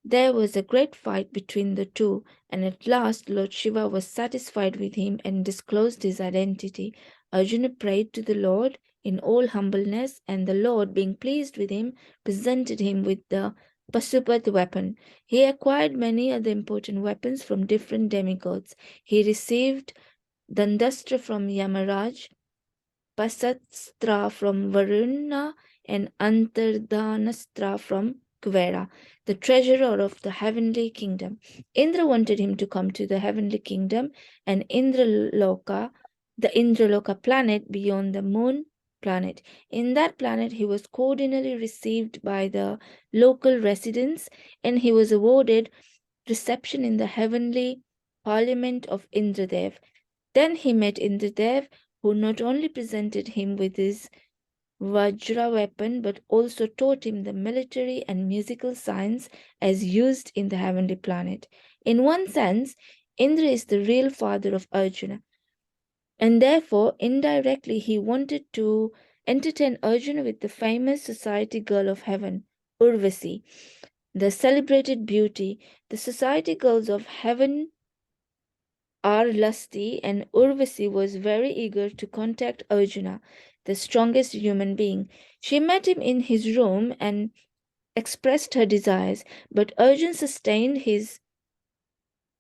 There was a great fight between the two, and at last Lord Shiva was satisfied with him and disclosed his identity. Arjuna prayed to the Lord in all humbleness, and the Lord, being pleased with him, presented him with the Pasupat weapon. He acquired many other important weapons from different demigods. He received Dandastra from Yamaraj, Pasastra from Varuna, and Antardhanastra from Kuvera, the treasurer of the heavenly kingdom. Indra wanted him to come to the heavenly kingdom and the Indraloka planet beyond the moon planet. In that planet, he was cordially received by the local residents, and he was awarded reception in the heavenly parliament of Indradev. Then he met Indradev, who not only presented him with his Vajra weapon but also taught him the military and musical science as used in the heavenly planet. In one sense, Indra is the real father of Arjuna, and therefore indirectly he wanted to entertain Arjuna with the famous society girl of heaven, Urvasi, the celebrated beauty. The society girls of heaven are lusty, and Urvasi was very eager to contact Arjuna, the strongest human being. She met him in his room and expressed her desires, but Arjuna sustained his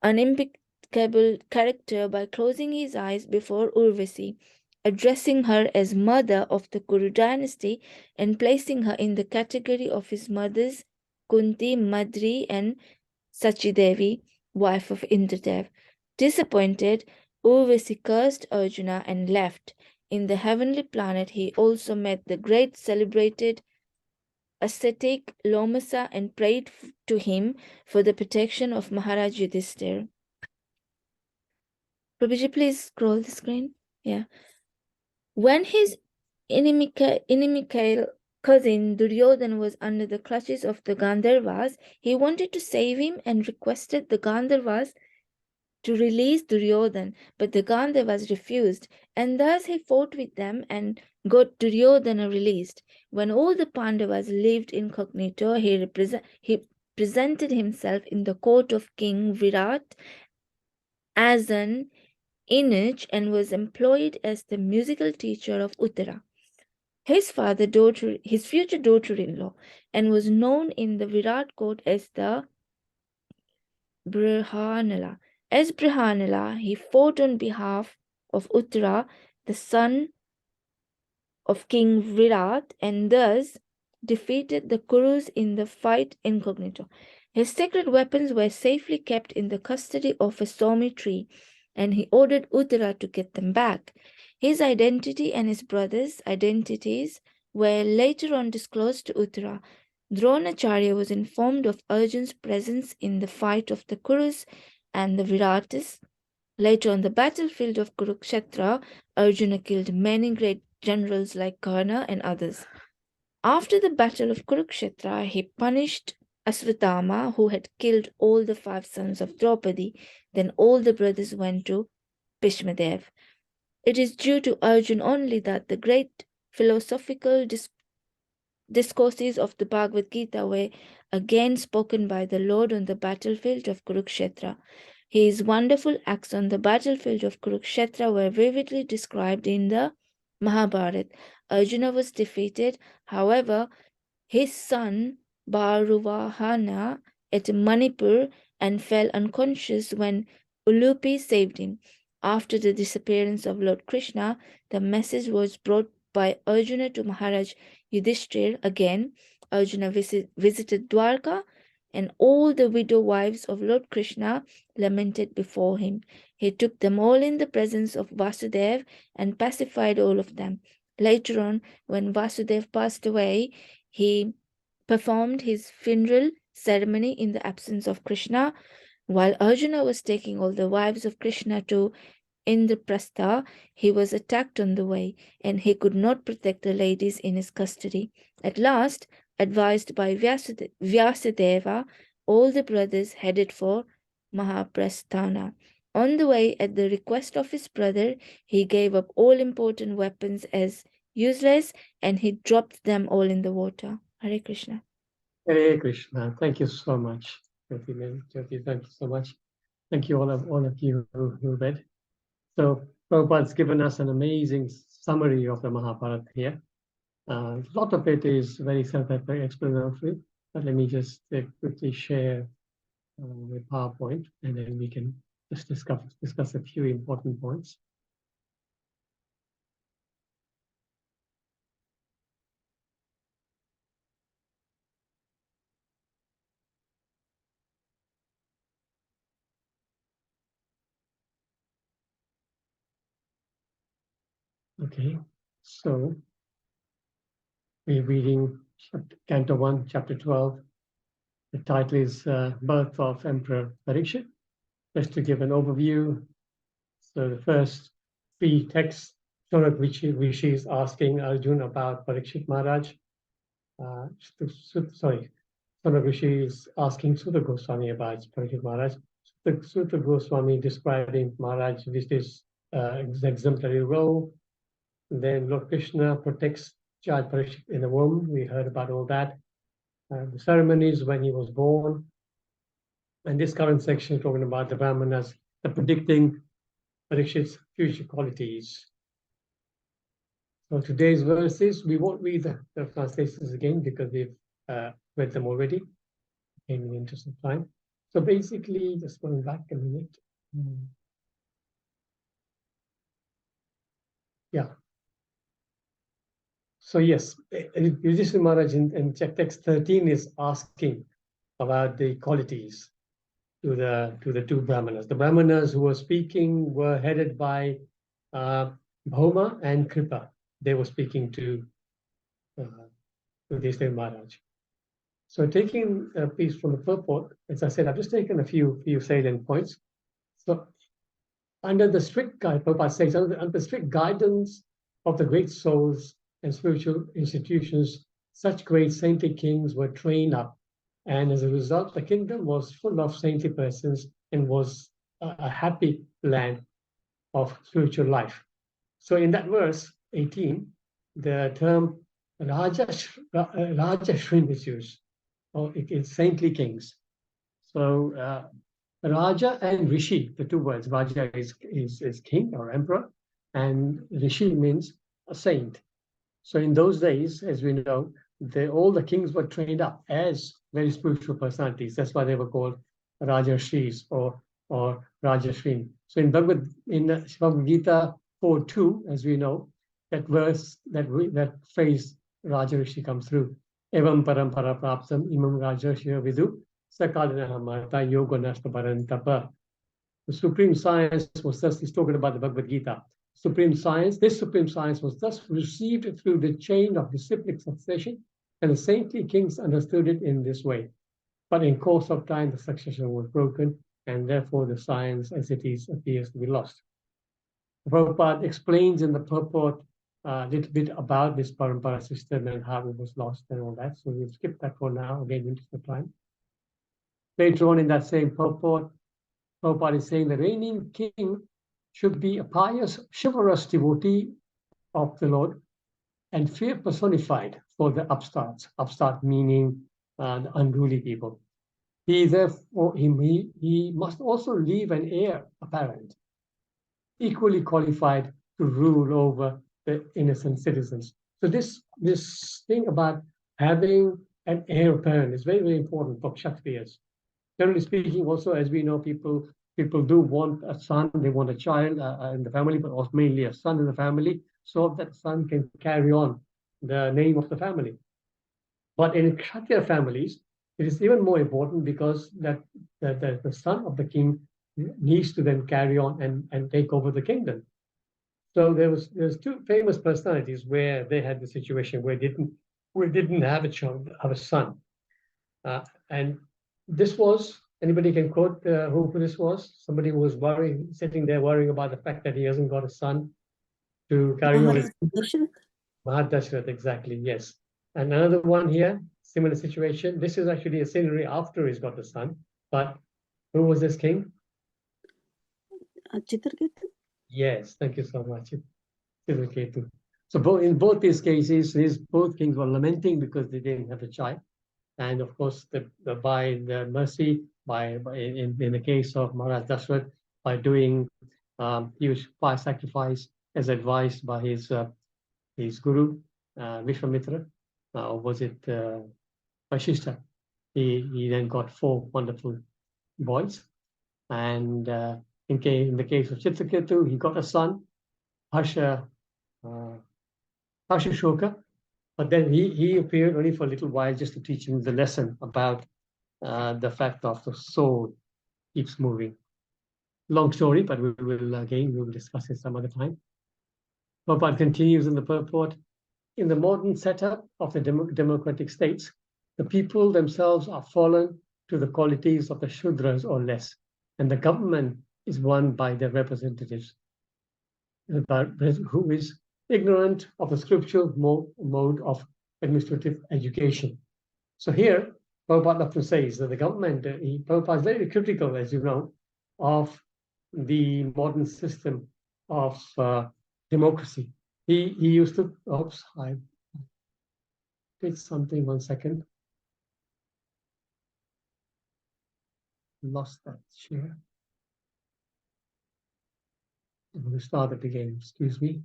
unimpeachable character by closing his eyes before Urvasi, addressing her as mother of the Kuru dynasty and placing her in the category of his mothers Kunti, Madri, and Sachidevi, wife of Indradev. Disappointed, Urvasi cursed Arjuna and left. In the heavenly planet, he also met the great celebrated ascetic Lomasa and prayed to him for the protection of Maharaj Yudhishthir. Prabhuji, please scroll the screen. Yeah. When his inimical cousin Duryodhan was under the clutches of the Gandharvas, he wanted to save him and requested the Gandharvas to release Duryodhan, but the Gandharvas refused, and thus he fought with them and got Duryodhana released. When all the Pandavas lived incognito, he presented himself in the court of King Virat as an eunuch and was employed as the musical teacher of Uttara, his future daughter-in-law, and was known in the Virat court as the Brihanala. As Brihanala, he fought on behalf of Uttara, the son of King Virat, and thus defeated the Kurus in the fight incognito. His sacred weapons were safely kept in the custody of a Somi tree, and he ordered Uttara to get them back. His identity and his brothers' identities were later on disclosed to Uttara. Dronacharya was informed of Arjun's presence in the fight of the Kurus and the Viratas. Later on the battlefield of Kurukshetra, Arjuna killed many great generals like Karna and others. After the battle of Kurukshetra, he punished Asvatthama, who had killed all the 5 sons of Draupadi. Then all the brothers went to Bhishmadev. It is due to Arjuna only that the great philosophical discourses of the Bhagavad Gita were again spoken by the Lord on the battlefield of Kurukshetra. His wonderful acts on the battlefield of Kurukshetra were vividly described in the Mahabharata. Arjuna was defeated. However, his son Baruvahana at Manipur and fell unconscious when Ulupi saved him. After the disappearance of Lord Krishna, the message was brought by Arjuna to Maharaj Yudhishthir again. Arjuna visited Dwarka, and all the widow wives of Lord Krishna lamented before him. He took them all in the presence of Vasudeva and pacified all of them. Later on, when Vasudeva passed away, he performed his funeral ceremony in the absence of Krishna. While Arjuna was taking all the wives of Krishna to Indraprastha, he was attacked on the way, and he could not protect the ladies in his custody. At last, advised by Vyasadeva, all the brothers headed for Mahaprasthana. On the way, at the request of his brother, he gave up all important weapons as useless, and he dropped them all in the water. Hare Krishna. Hare Krishna. Thank you so much, Jyoti. Jyoti, thank you so much. Thank you all of you who read. So Prabhupada's given us an amazing summary of the Mahabharata here. A lot of it is very self-explanatory, but let me just quickly share the PowerPoint, and then we can just discuss a few important points. Okay, so we're reading Canto 1, Chapter 12. The title is Birth of Emperor Parikshit. Just to give an overview, so the first three texts, Shanak Rishi is asking Arjuna about Parikshit Maharaj. Shanak Rishi is asking Sutta Goswami about Parikshit Maharaj. Sutta Goswami describing Maharaj with his exemplary role. Then Lord Krishna protects Child Parikshit in the womb. We heard about all that. The ceremonies when he was born. And this current section is talking about the Brahmanas, the predicting Parikshit's future qualities. So today's verses, we won't read the translations again because we've read them already in the interest of time. So basically, just going back a minute. Yeah. So yes, Yudhishthira Maharaj in text 13 is asking about the qualities to the two Brahmanas. The Brahmanas who were speaking were headed by Bhauma and Kripa. They were speaking to Yudhishthira Maharaj. So taking a piece from the purport, as I said, I've just taken a few salient points. So under the strict guide, Prabhupada says, under the strict guidance of the great souls and spiritual institutions, such great saintly kings were trained up. And as a result, the kingdom was full of saintly persons and was a happy land of spiritual life. So in that verse 18, the term Raja Shrin is used, or it's saintly kings. So Raja and Rishi, the two words, Raja is king or emperor, and Rishi means a saint. So in those days, as we know, all the kings were trained up as very spiritual personalities. That's why they were called Raja Shris or Raja Shrin. So in Bhagavad Gita 4:2, as we know, that verse, that phrase Raja Rishi comes through. Evam parampara praptam imam Raja Shri vidu sakalina hamata yoga nashta parantapa. The supreme science was thus, he's talking about the Bhagavad Gita. This supreme science was thus received through the chain of disciplic succession, and the saintly kings understood it in this way. But in course of time, the succession was broken, and therefore the science as it is appears to be lost. Prabhupada explains in the purport a little bit about this parampara system and how it was lost and all that. So we'll skip that for now, again, into the time. Later on in that same purport, Prabhupada is saying the reigning king should be a pious, chivalrous devotee of the Lord and fear personified for the upstarts. Upstart meaning the unruly people. He must also leave an heir apparent, equally qualified to rule over the innocent citizens. So this thing about having an heir apparent is very, very important for Kshatriyas. Generally speaking, also, as we know, people do want a son, they want a child in the family, but also mainly a son in the family, so that son can carry on the name of the family. But in Kshatriya families, it is even more important because that the son of the king needs to then carry on and take over the kingdom. So there's two famous personalities where they had the situation where didn't have a child, have a son, and this was Anybody can quote who this was? Somebody who was worrying, sitting there worrying about the fact that he hasn't got a son to carry on. Mahadashrath, exactly, yes. And another one here, similar situation. This is actually a scenery after he's got a son. But who was this king? Chitraketu? Yes, thank you so much. Chitraketu. So in both these cases, both kings were lamenting because they didn't have a child. And of course, by the mercy, in the case of Maharaj Dashrath, by doing huge fire sacrifice as advised by his guru, Vishwamitra, was it Vashishta? He then got 4 wonderful boys. And in the case of Chitraketu, he got a son, Harshishoka, but then he appeared only for a little while just to teach him the lesson about the fact of the soul keeps moving. Long story, but we will discuss it some other time. Prabhupada continues in the purport. In the modern setup of the democratic states, the people themselves are fallen to the qualities of the Shudras or less, and the government is run by their representatives, who is ignorant of the scriptural mode of administrative education. So here, Prabhupada often says that the government, Prabhupada is very critical, as you know, of the modern system of democracy. He used to, oops, I did something, 1 second. Lost that share. I'm going to start it again, excuse me.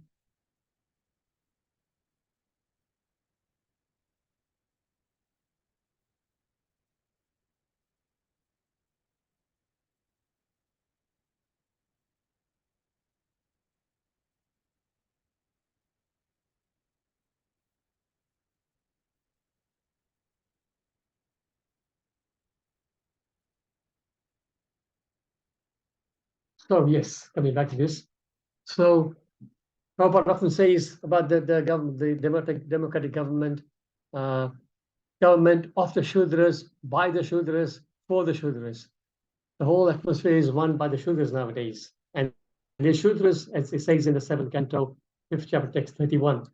So yes, coming back to this. So Prabhupada often says about the democratic government, government of the Shudras, by the Shudras, for the Shudras. The whole atmosphere is run by the Shudras nowadays. And the Shudras, as it says in the 7th canto, 5th chapter, text 31.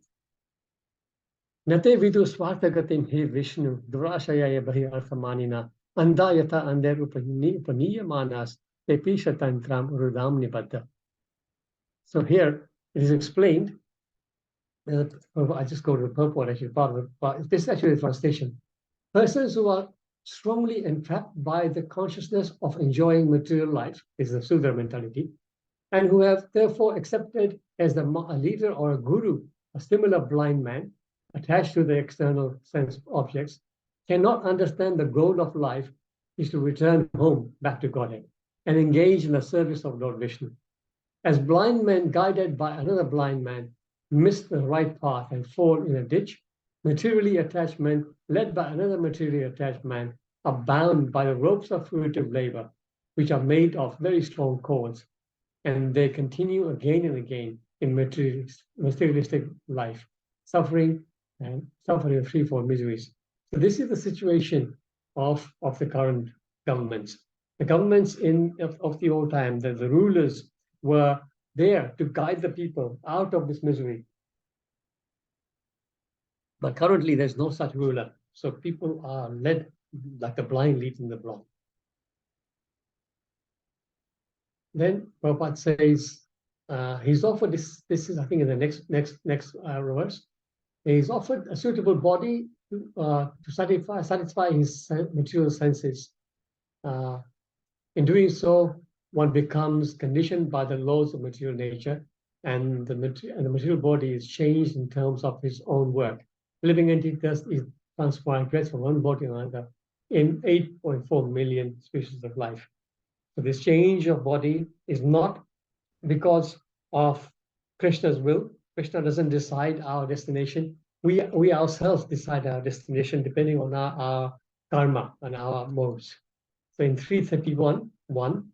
Nate vidu swartagatim he Vishnu, durashayaya bahi arthamanina, andayata ander upaniya manas, te pisha tantram urudam nibadda. So here it is explained, I just go to the purport actually, this is actually the translation. Persons who are strongly entrapped by the consciousness of enjoying material life, is the Sudra mentality, and who have therefore accepted as a leader or a guru, a similar blind man attached to the external sense objects, cannot understand the goal of life is to return home back to Godhead and engage in the service of Lord Vishnu. As blind men guided by another blind man miss the right path and fall in a ditch, materially attached men led by another materially attached man are bound by the ropes of fruitive labor, which are made of very strong cords, and they continue again and again in materialistic life, suffering threefold miseries. So this is the situation of the current governments. The governments of the old time, the rulers were there to guide the people out of this misery. But currently there's no such ruler. So people are led like the blind leading the blind. Then Prabhupada says, he's offered this is I think in the next verse. He's offered a suitable body to satisfy his material senses. In doing so, one becomes conditioned by the laws of material nature, and the material body is changed in terms of his own work. Living entity thus is transformed from one body to another in 8.4 million species of life. So this change of body is not because of Krishna's will. Krishna doesn't decide our destination. We ourselves decide our destination depending on our karma and our modes. So in 331:1,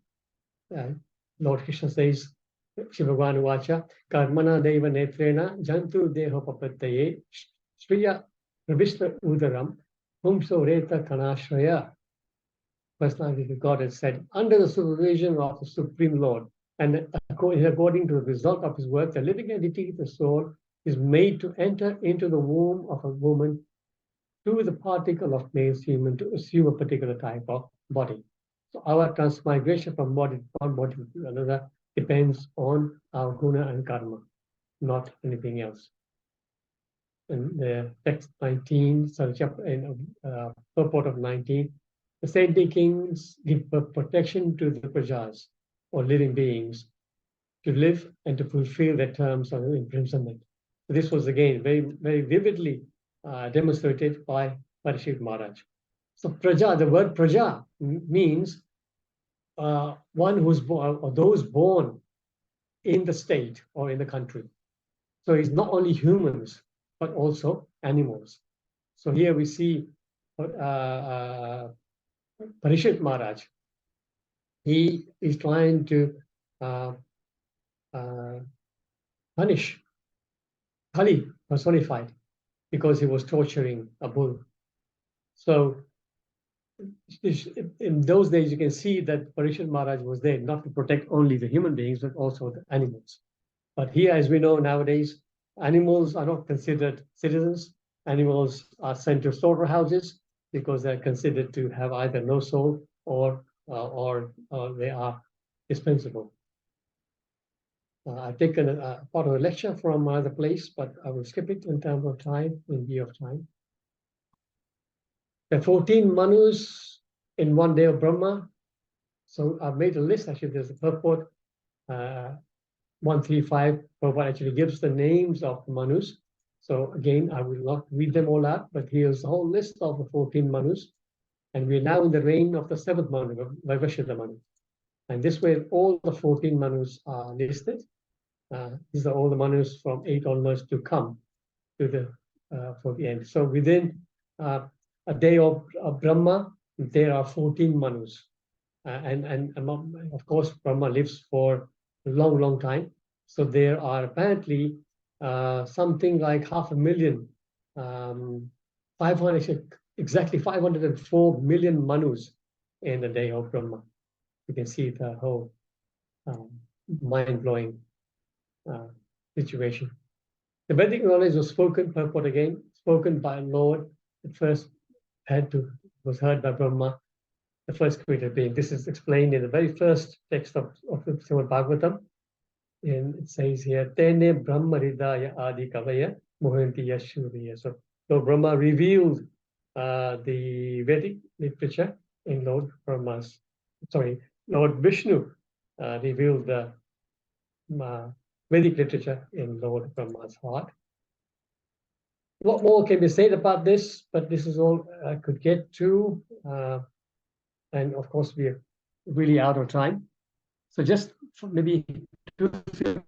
Lord Krishna says, Shiva Bhagavan Vacha, Karmana Deva Netrena, Jantu Deho Papattaye, Shriya Pravishta Udaram, Humso Reta Kanashraya. personality of the Godhead, said, under the supervision of the Supreme Lord, and according to the result of his work, the living entity, the soul, is made to enter into the womb of a woman through the particle of male semen to assume a particular type of body. So our transmigration from one body to another depends on our guna and karma, not anything else. In the text 19, sorry, chapter in purport of 19, the saintly kings give protection to the prajas, or living beings, to live and to fulfill their terms of imprisonment. So this was again very, very vividly demonstrated by Parishit Maharaj. So praja, the word praja means one who's born, or those born in the state or in the country. So it's not only humans, but also animals. So here we see Parishit Maharaj. He is trying to punish Kali personified because he was torturing a bull. So in those days, you can see that Parishit Maharaj was there not to protect only the human beings, but also the animals. But here, as we know nowadays, animals are not considered citizens. Animals are sent to slaughterhouses because they're considered to have either no soul or they are dispensable. I've taken a part of a lecture from another place, but I will skip it in terms of time, in view of time. The 14 Manus in one day of Brahma. So I've made a list, actually, there's a purport. 135, Prabhupada actually gives the names of the Manus. So again, I will not read them all out, but here's a whole list of the 14 Manus. And we're now in the reign of the 7th Manu, Vaivashita Manu. And this way, all the 14 Manus are listed. These are all the Manus from 8 onwards to come to the for the end. So within a day of Brahma, there are 14 Manus. And of course, Brahma lives for a long, long time. So there are apparently something like 500,000, 500, exactly 504 million Manus in the day of Brahma. You can see the whole mind-blowing situation. The Vedic knowledge was spoken, purport again, spoken by Lord. At first was heard by Brahma, the first created being. This is explained in the very first text of the Srimad Bhagavatam. And it says here, Tene Brahma Hridaya Adi Kavaya Mohanti Yashuriya. So Brahma revealed the Vedic literature in Lord Vishnu revealed the Vedic literature in Lord Brahma's heart. A lot more can be said about this, but this is all I could get to. And of course, we're really out of time. So just maybe 2-3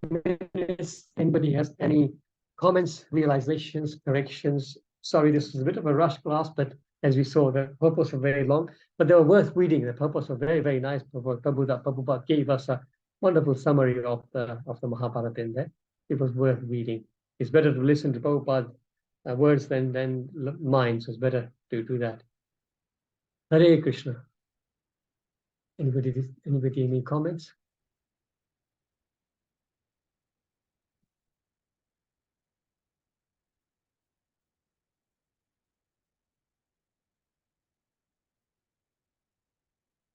minutes. Anybody has any comments, realizations, corrections? Sorry, this is a bit of a rush class, but as we saw, the purpose was very long, but they were worth reading. The purpose was very, very nice. Prabhupada gave us a wonderful summary of the Mahabharata in there. It was worth reading. It's better to listen to Prabhupada's words than mine, so it's better to do that. Hare Krishna. Anybody any comments?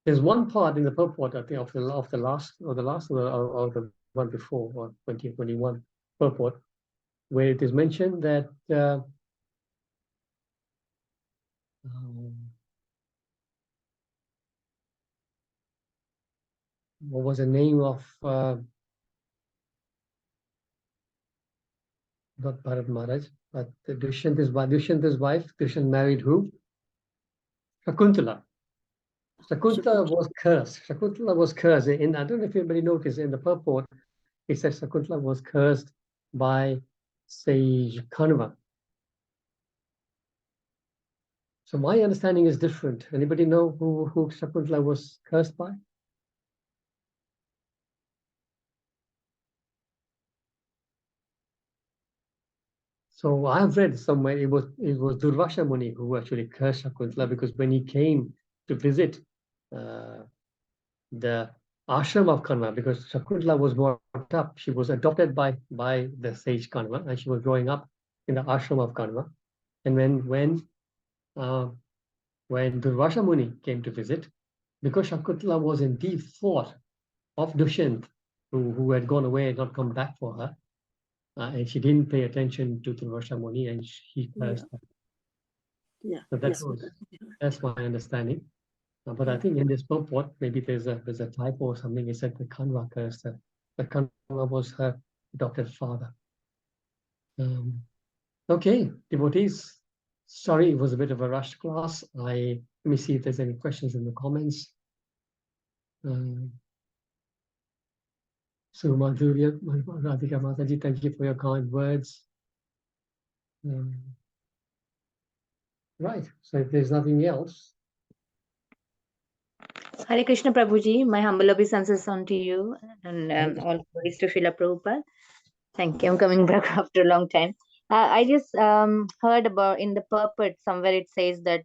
There's one part in the purport, I think, of the last or the one before, or 2021 purport, where it is mentioned that what was the name of not Bharat Maharaj, but Dushyant's wife. Dushyant married who? Shakuntala. Shakuntala was cursed. Shakuntala was cursed. And I don't know if anybody noticed in the purport, it says Shakuntala was cursed by sage Kanva. So my understanding is different. Anybody know who Shakuntala was cursed by? So I have read somewhere it was Durvasha Muni who actually cursed Shakuntala, because when he came to visit the ashram of Kanva, because Shakuntala was brought up, she was adopted by the sage Kanva, and she was growing up in the ashram of Kanva. And when Durvasha Muni came to visit, because Shakuntala was in deep thought of Dushyant, who had gone away and not come back for her, and she didn't pay attention to Durvasha Muni, and he cursed her. Yeah. So that's my understanding. But I think in this purport, maybe there's a typo or something. It said the Kanva cursed her. The Kanva was her adopted father. Okay, devotees. Sorry, it was a bit of a rushed class. Let me see if there's any questions in the comments. So Madhurya, Radhika Mataji, thank you for your kind words. Right, so if there's nothing else. Hare Krishna Prabhuji, my humble obeisances unto you, and all glories to Srila Prabhupada. Thank you. I'm coming back after a long time. I just heard about in the purport somewhere it says that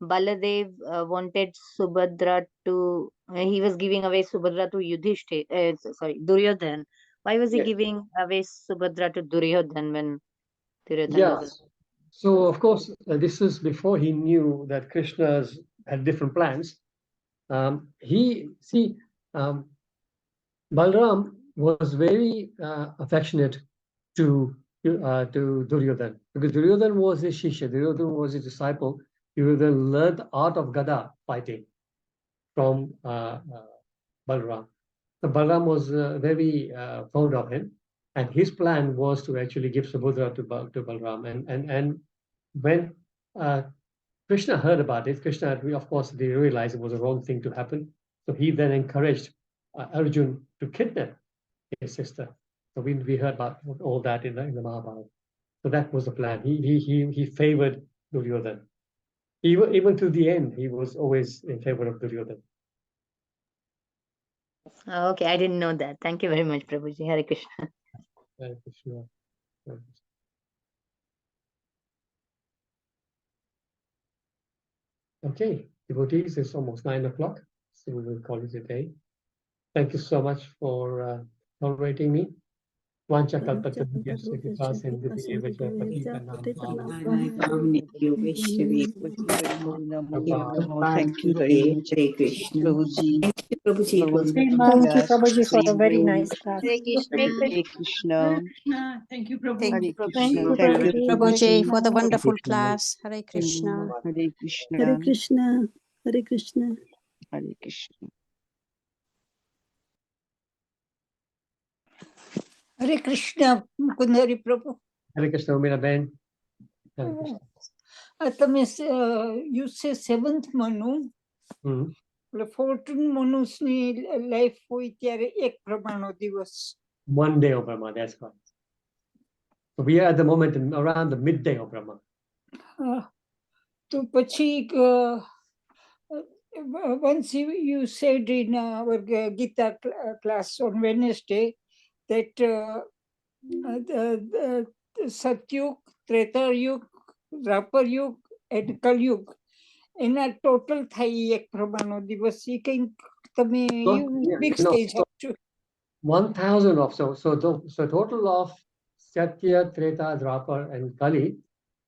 Baladev wanted Subhadra to, he was giving away Subhadra to Duryodhan. Why was he giving away Subhadra to Duryodhan when Duryodhan was? So of course, this is before he knew that Krishna's had different plans. Balram was very affectionate to Duryodhan, because Duryodhan was his shishya, Duryodhan was his disciple. Duryodhan learned the art of Gada fighting from Balram. So Balram was very fond of him, and his plan was to actually give Subhadra to Balram. And when Krishna heard about it, Krishna, of course, they realized it was a wrong thing to happen. So he then encouraged Arjun to kidnap his sister. So we heard about all that in the Mahabharata. So that was the plan. He favored Duryodhan. Even to the end, he was always in favor of Duryodhan. Okay, I didn't know that. Thank you very much, Prabhuji. Hare Krishna. Hare Krishna. Hare Krishna. Okay, devotees, it's almost 9 o'clock, so we will call it a day. Thank you so much for tolerating me. Thank you very much, Hare Krishna. Prabhuji. Thank you, Prabhuji. It was Thank you, Yes, Prabhuji, for a very very well. nice class. Hare Krishna. Hare Krishna. Thank you, Prabhu. Hare Thank you, Krishna. Prabhuji. Thank you, Prabhuji, for the Prabhuji. wonderful class. Hare Krishna. Hare Krishna. Hare Krishna. Hare Krishna. Hare Krishna. Hare Krishna, Mukunda Hari Prabhu. Hare Krishna, Meera Ben. Hare Krishna. You say 7th Manu, Hmm. 14 Manusni life હોય ત્યારે એક પ્રમાણો દિવસ. One day of Brahma, that's right. So we are at the moment around the midday of Brahma. તો પછી once you said in our Gita class on Wednesday that the Satyug, Treta Yug, Dwapar Yug and Kali Yug એના total થાય એક પ્રમાણનો દિવસ એ કંઈક તમે big stage up to 1,000 of so total of Satya, Treta, Dwapar and Kali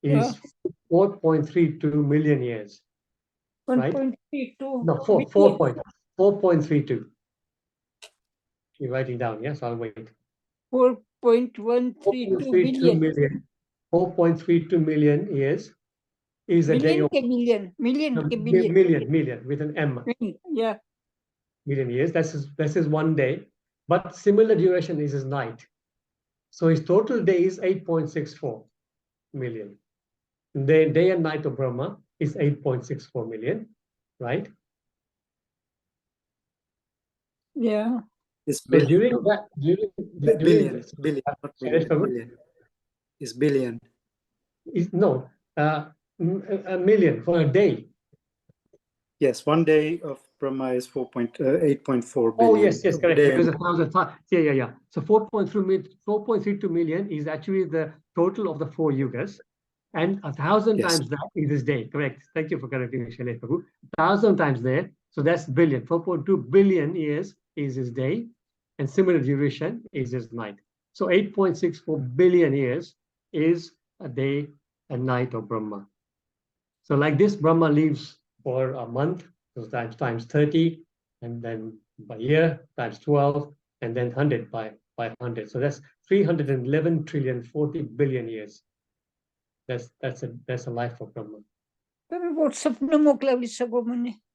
is 4.32 million years. 1.32 No, 4.32. You're writing down, yes? I'll wait. 4.132 billion. 4.32 million years is a day of million with an M. Yeah. Million years. That's his one day, but similar duration is his night. So his total day is 8.64 million. Day and night of Brahma is 8.64 million, right? Yeah. So during that, billion. Is billion. No, a million for a day. Yes, one day of Brahma is 8.4 billion. Oh, yes, correct. Because 1,000. Yeah. So 4.32 million is actually the total of the 4 yugas, and 1,000 times that is this day. Correct. Thank you for correcting me, Shailesh Prabhu. 1,000 times there. So that's billion. 4.2 billion years is his day, and similar duration is his night. So 8.64 billion years is a day and night of Brahma. So like this, Brahma lives for a month, so times 30, and then by year times 12, and then 100 by 100. So that's 311 trillion 40 billion years. That's a life of Brahma.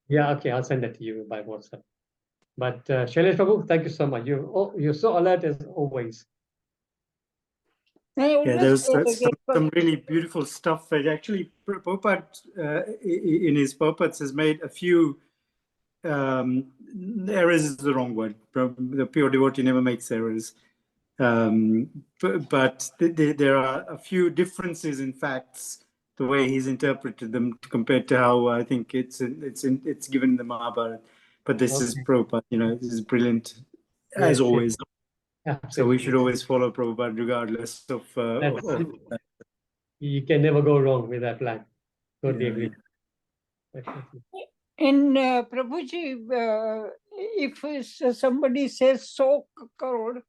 Yeah, okay, I'll send that to you by WhatsApp. But Shailesh Prabhu, thank you so much. You're so alert as always. Yeah, there's some really beautiful stuff. Actually, Prabhupada, in his purports, has made a few errors is the wrong word. The pure devotee never makes errors. But there are a few differences in facts, the way he's interpreted them compared to how I think it's given in the Mahabharata. But this is Prabhupada, this is brilliant, as always. Absolutely. So we should always follow Prabhupada regardless of you can never go wrong with that plan. Totally agree. And Prabhuji, if somebody says so crore,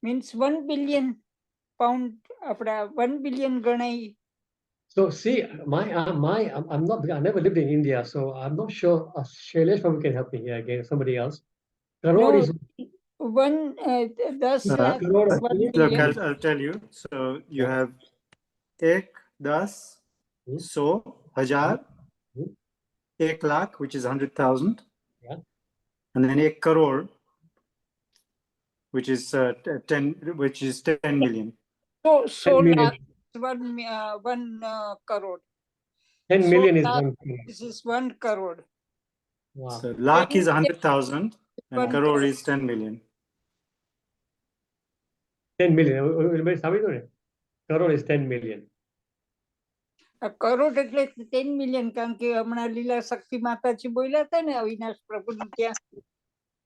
means 1 billion pound, 1 billion ganai. So see, I never lived in India, so I'm not sure. Shailesh Prabhu can help me here again. Somebody else. Crore is 1 10 lakh. Look, I'll tell you. So you have ek, das, so, hajar, ek lakh, which is 100,000, and then ek crore, which is 10 million. So 10 million. lakh, 1 crore. 10 million is lakh, 1 crore. This is 1 crore. Wow. So lakh is 100,000 and crore is 10 million. 10 million. Crore is 10 million. Crore એટલે 10 million, કારણ કે હમણાં લીલા શક્તિ માતાજી બોલ્યા હતા ને અવિનાશ પ્રભુની ત્યાં,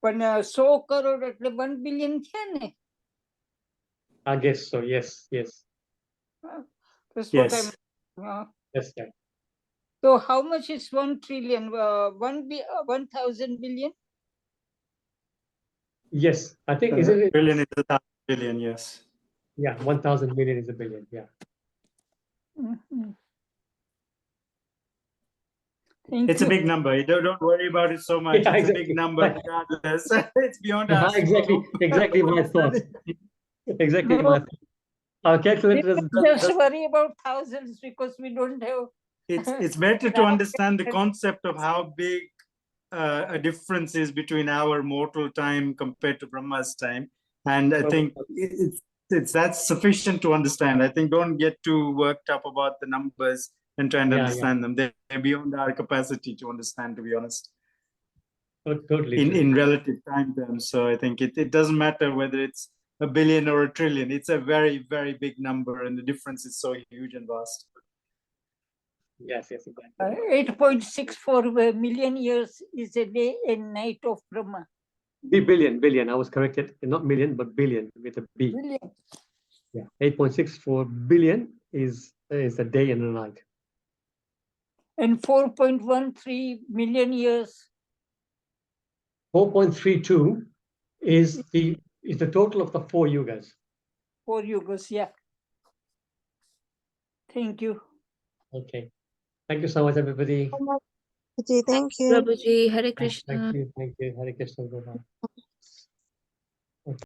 પણ 100 કરોડ એટલે 1 બિલિયન થયા ને. I guess so. Yes. That's what I'm. Yes, sir. So how much is 1 trillion? 1,000 billion? Yes, I think is it billion is 1,000 billion? Yes. Yeah, 1,000 million is a billion. Yeah. It's a big number. Don't worry about it so much. Yeah, it's a big number regardless. It's beyond us. Exactly my thought. Exactly my thought. Our calculator Just worry about thousands because we don't have. It's better to understand the concept of how big a difference is between our mortal time compared to Brahma's time, and I think that's sufficient to understand. I think don't get too worked up about the numbers and try and understand them. They're beyond our capacity to understand, to be honest. Totally. In relative time terms. So I think it doesn't matter whether it's a billion or a trillion. It's a very, very big number, and the difference is so huge and vast. Yes, exactly. 8.64 million years is a day and night of Brahma. Billion. I was corrected. Not million, but billion with a B. Billion. Yeah, 8.64 billion is a day and a night. And 4.13 million years. 4.32 is the total of the 4 yugas. 4 yugas, yeah. Thank you. Okay. Thank you so much, everybody. Thank you. Prabhuji, Hare Krishna. Thank you. Hare Krishna. Bye-bye.